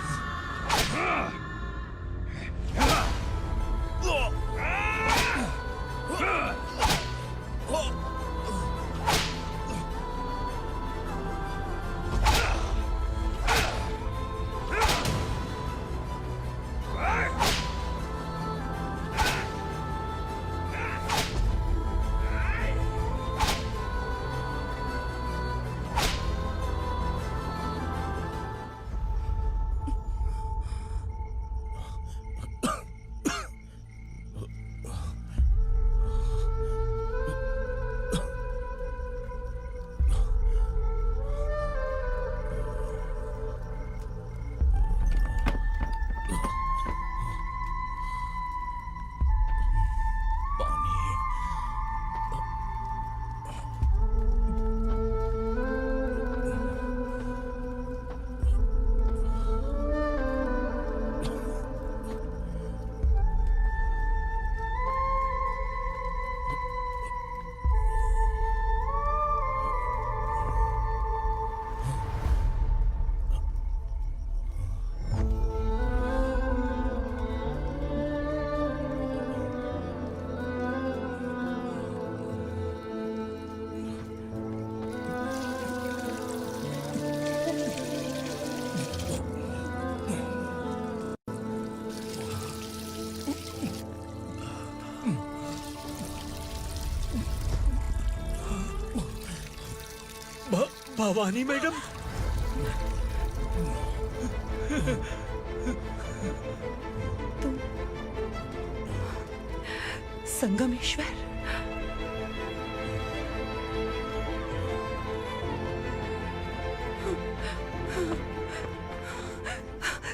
भवानी मैडम, तुम संगमेश्वर?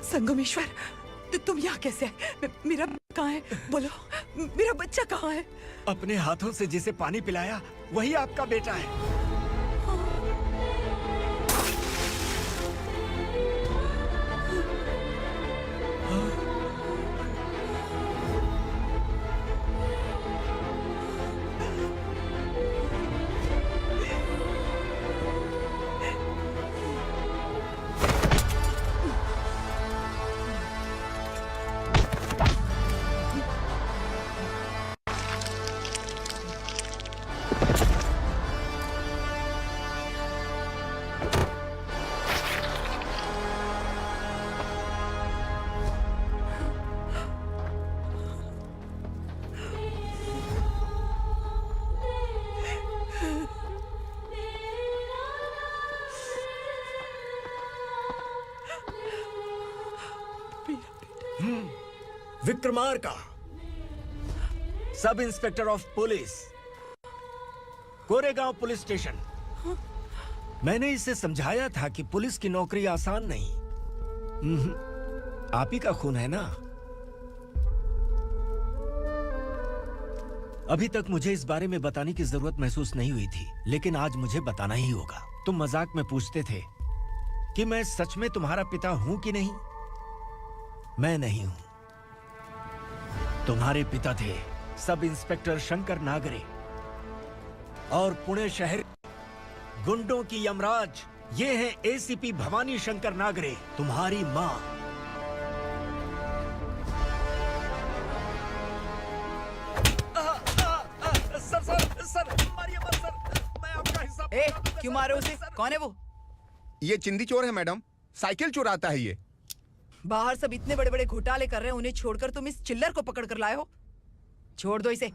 संगमेश्वर, तुम यहाँ कैसे आए? मेरा कहाँ है? बोलो, मेरा बच्चा कहाँ है? अपने हाथों से जिसे पानी पिलाया वही आपका बेटा है। Vikramarka, sub inspector of police, Koregaon police station. मैंने इसे समझाया था कि पुलिस की नौकरी आसान नहीं। आप ही का खून है ना। अभी तक मुझे इस बारे में बताने की जरूरत महसूस नहीं हुई थी, लेकिन आज मुझे बताना ही होगा। तुम मजाक में पूछते थे कि मैं सच में तुम्हारा पिता हूं कि नहीं। मैं नहीं हूं। तुम्हारे पिता थे सब इंस्पेक्टर शंकर नागरे, और पुणे शहर गुंडों की यमराज ये है एसीपी भवानी शंकर नागरे, तुम्हारी मां। सर मारिए मत सर, मैं आपका हिस्सा। क्यों मारे उसे? कौन है वो? ये चिंदी चोर है मैडम, साइकिल चुराता है ये। बाहर सब इतने बड़े बड़े घोटाले कर रहे हैं, उन्हें छोड़कर तुम इस चिल्लर को पकड़ कर लाए हो। छोड़ दो इसे।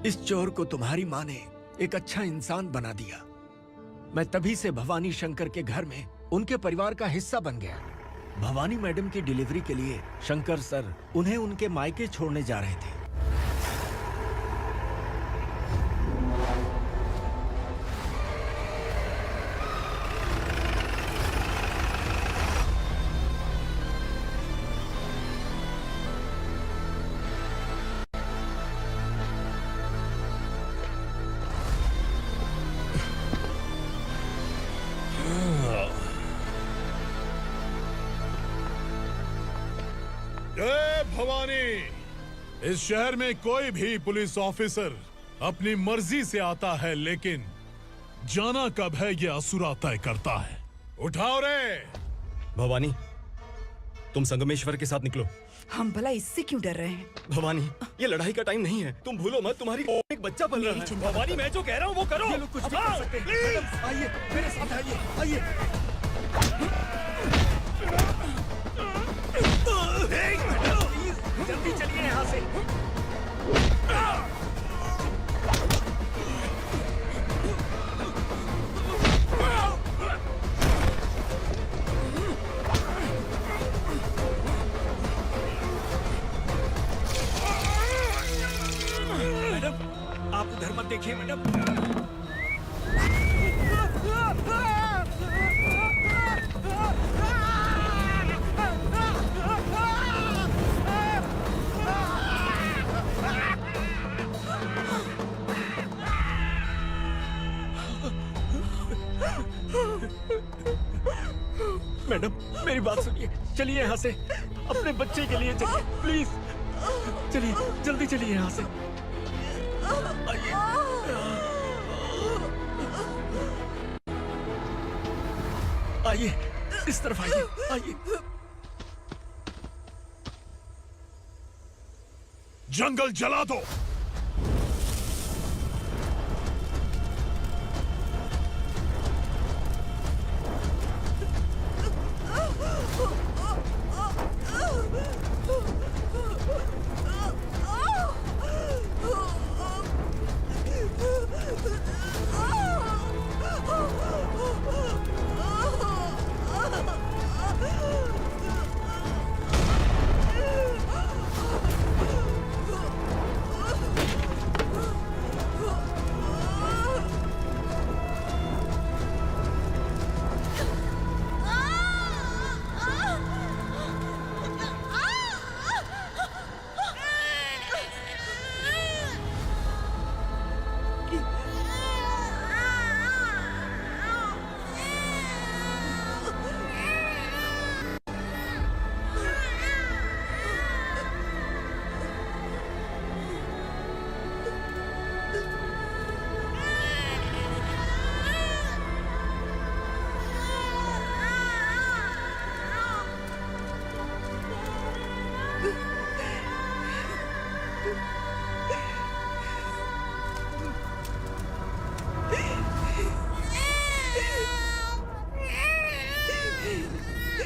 इस चोर को तुम्हारी माँ ने एक अच्छा इंसान बना दिया। मैं तभी से भवानी शंकर के घर में उनके परिवार का हिस्सा बन गया। भवानी मैडम की डिलीवरी के लिए शंकर सर उन्हें उनके मायके छोड़ने जा रहे थे। जय भवानी। इस शहर में कोई भी पुलिस ऑफिसर अपनी मर्जी से आता है, लेकिन जाना कब है ये असुरा तय करता है। उठाओ रे। भवानी, तुम संगमेश्वर के साथ निकलो। हम भला इससे क्यों डर रहे हैं? भवानी, ये लड़ाई का टाइम नहीं है। तुम भूलो मत, तुम्हारी एक बच्चा पल रहा है। भवानी, मैं जो कह रहा हूँ वो करो। ये लोग कुछ भी कर सकते हैं। मैडम, आइए मेरे साथ आइए, आइए। जल्दी चलिए यहाँ से। मैडम, आप उधर मत देखिए मैडम। मैडम, मेरी बात सुनिए। चलिए यहाँ से, अपने बच्चे के लिए चलिए, प्लीज। चलिए, जल्दी चलिए यहाँ से। आइए, इस तरफ आइए, आइए। जंगल जला दो।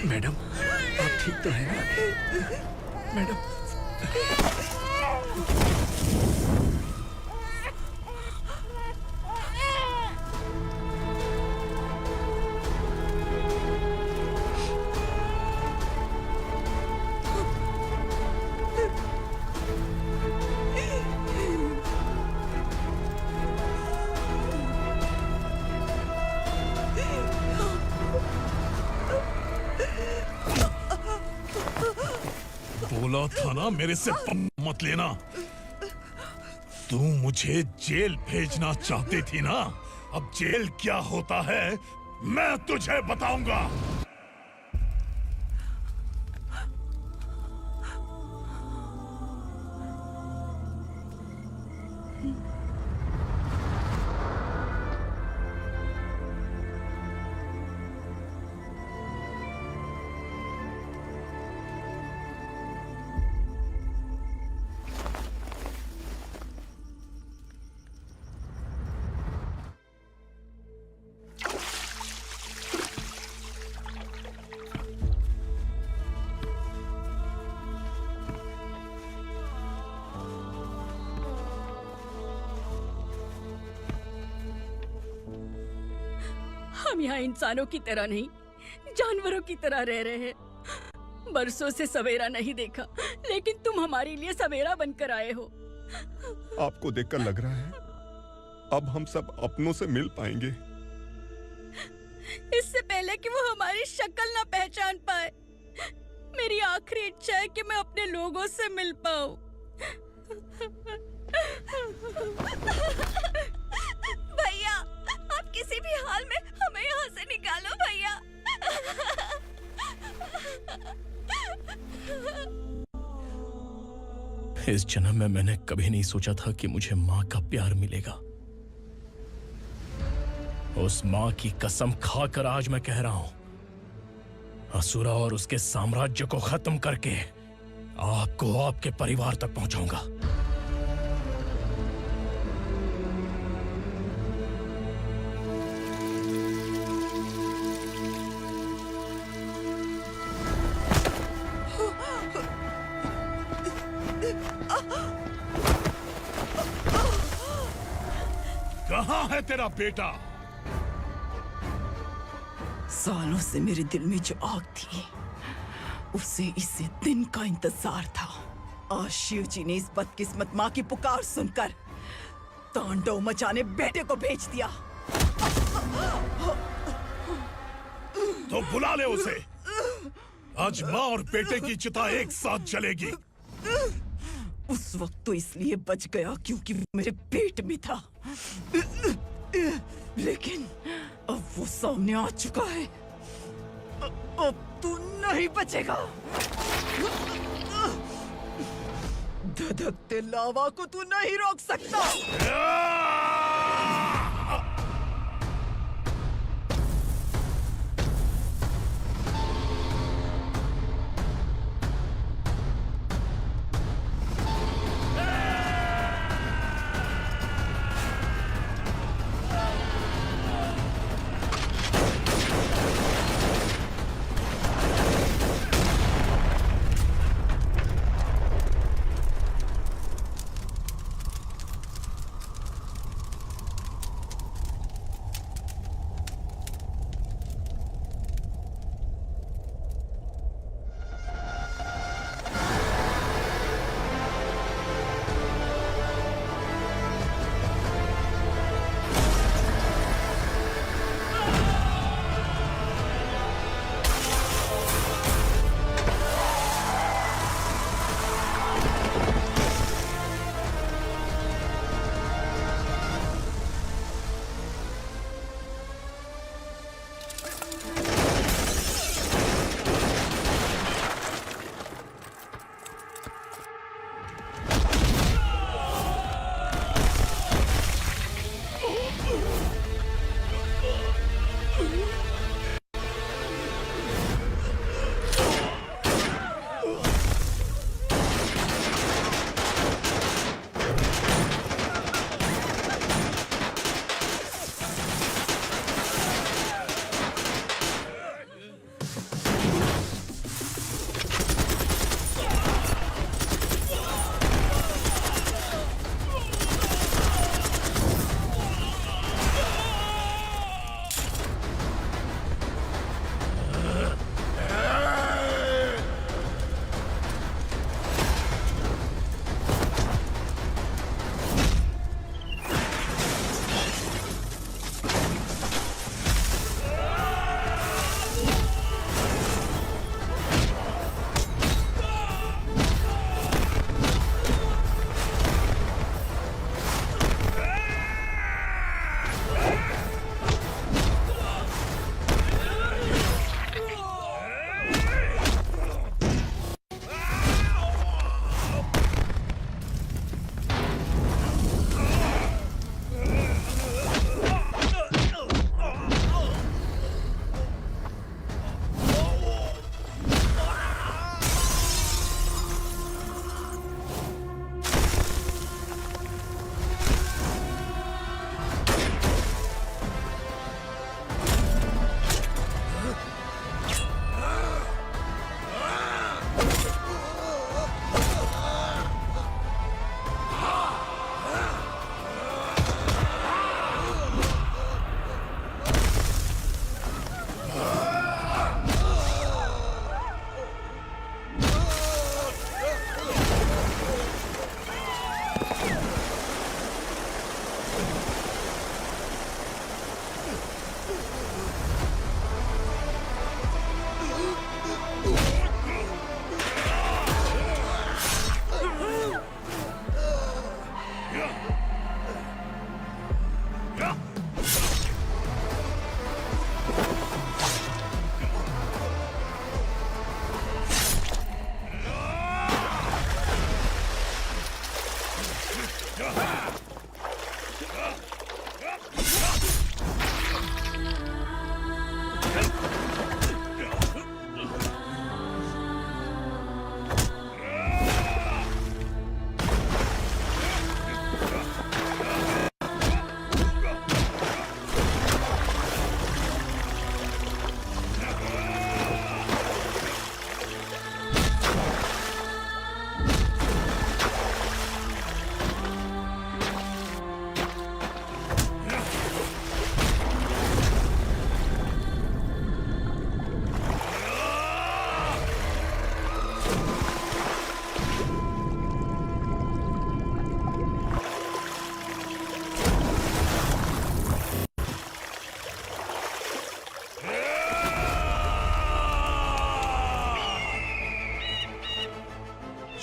मैडम आप ठीक तो हैं ना? मैडम बोला था ना मेरे से मत लेना। तू मुझे जेल भेजना चाहती थी ना? अब जेल क्या होता है मैं तुझे बताऊंगा। हम यहाँ इंसानों की तरह नहीं, जानवरों की तरह रह रहे हैं। बरसों से सवेरा नहीं देखा, लेकिन तुम हमारे लिए सवेरा बनकर आए हो। आपको देखकर लग रहा है अब हम सब अपनों से मिल पाएंगे। इससे पहले कि वो हमारी शक्ल ना पहचान पाए, मेरी आखिरी इच्छा है कि मैं अपने लोगों से मिल पाऊं। भैया, आप किसी भी हाल में हमें यहाँ से निकालो भैया। इस जन्म में मैंने कभी नहीं सोचा था कि मुझे माँ का प्यार मिलेगा। उस माँ की कसम खाकर आज मैं कह रहा हूं, असुरा और उसके साम्राज्य को खत्म करके आपको आपके परिवार तक पहुंचाऊंगा। कहाँ है तेरा बेटा? सालों से मेरे दिल में जो आग थी, उसे इस दिन का इंतजार था। आज शिव जी ने इस बदकिस्मत माँ की पुकार सुनकर तांडव मचाने बेटे को भेज दिया। तो बुला ले उसे। आज माँ और बेटे की चिता एक साथ जलेगी। उस वक्त तो इसलिए बच गया क्योंकि वो मेरे पेट में था, लेकिन अब वो सामने आ चुका है। अब तू नहीं बचेगा। धधकते लावा को तू नहीं रोक सकता।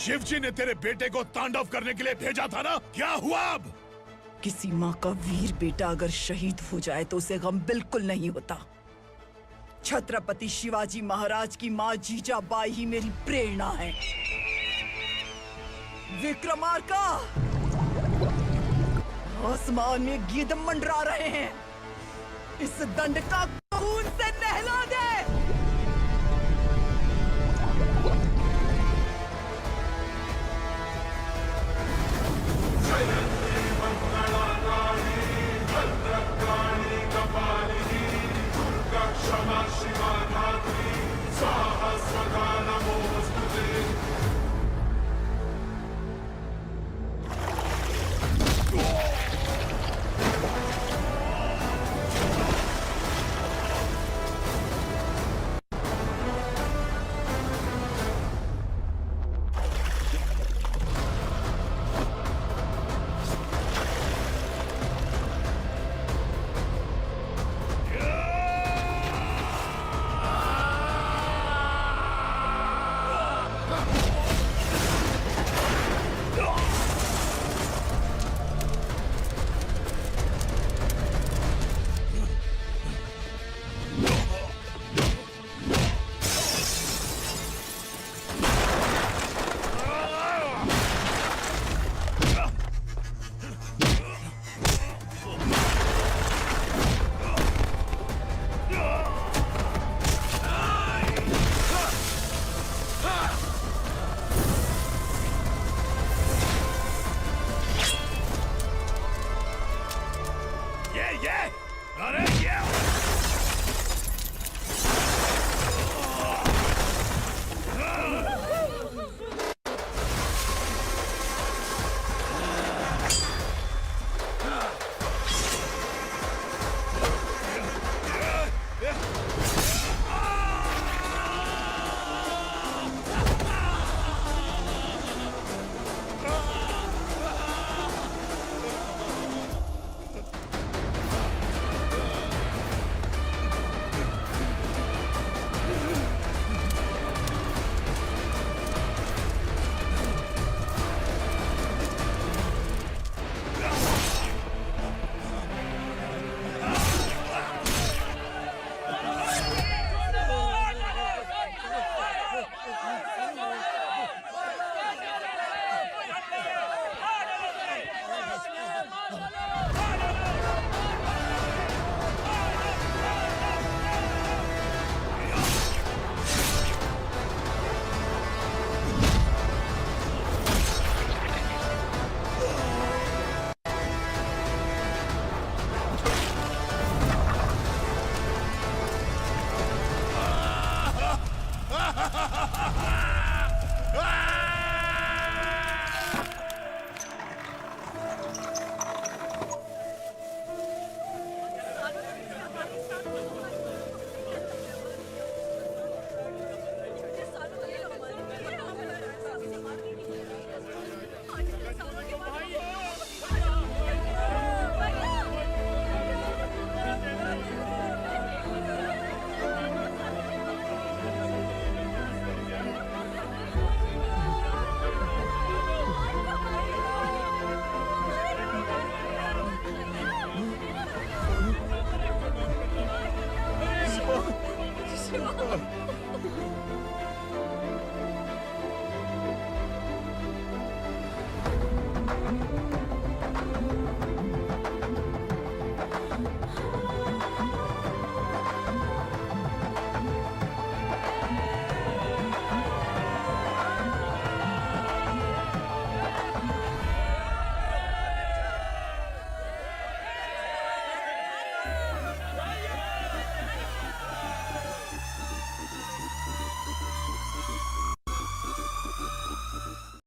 शिवजी ने तेरे बेटे को तांडव करने के लिए भेजा था ना, क्या हुआ अब? किसी माँ का वीर बेटा अगर शहीद हो जाए तो उसे गम बिल्कुल नहीं होता। छत्रपति शिवाजी महाराज की माँ जीजाबाई ही मेरी प्रेरणा है। विक्रमार्का, आसमान में गिद्ध मंडरा रहे हैं, इस दंड का खून से नहला दे।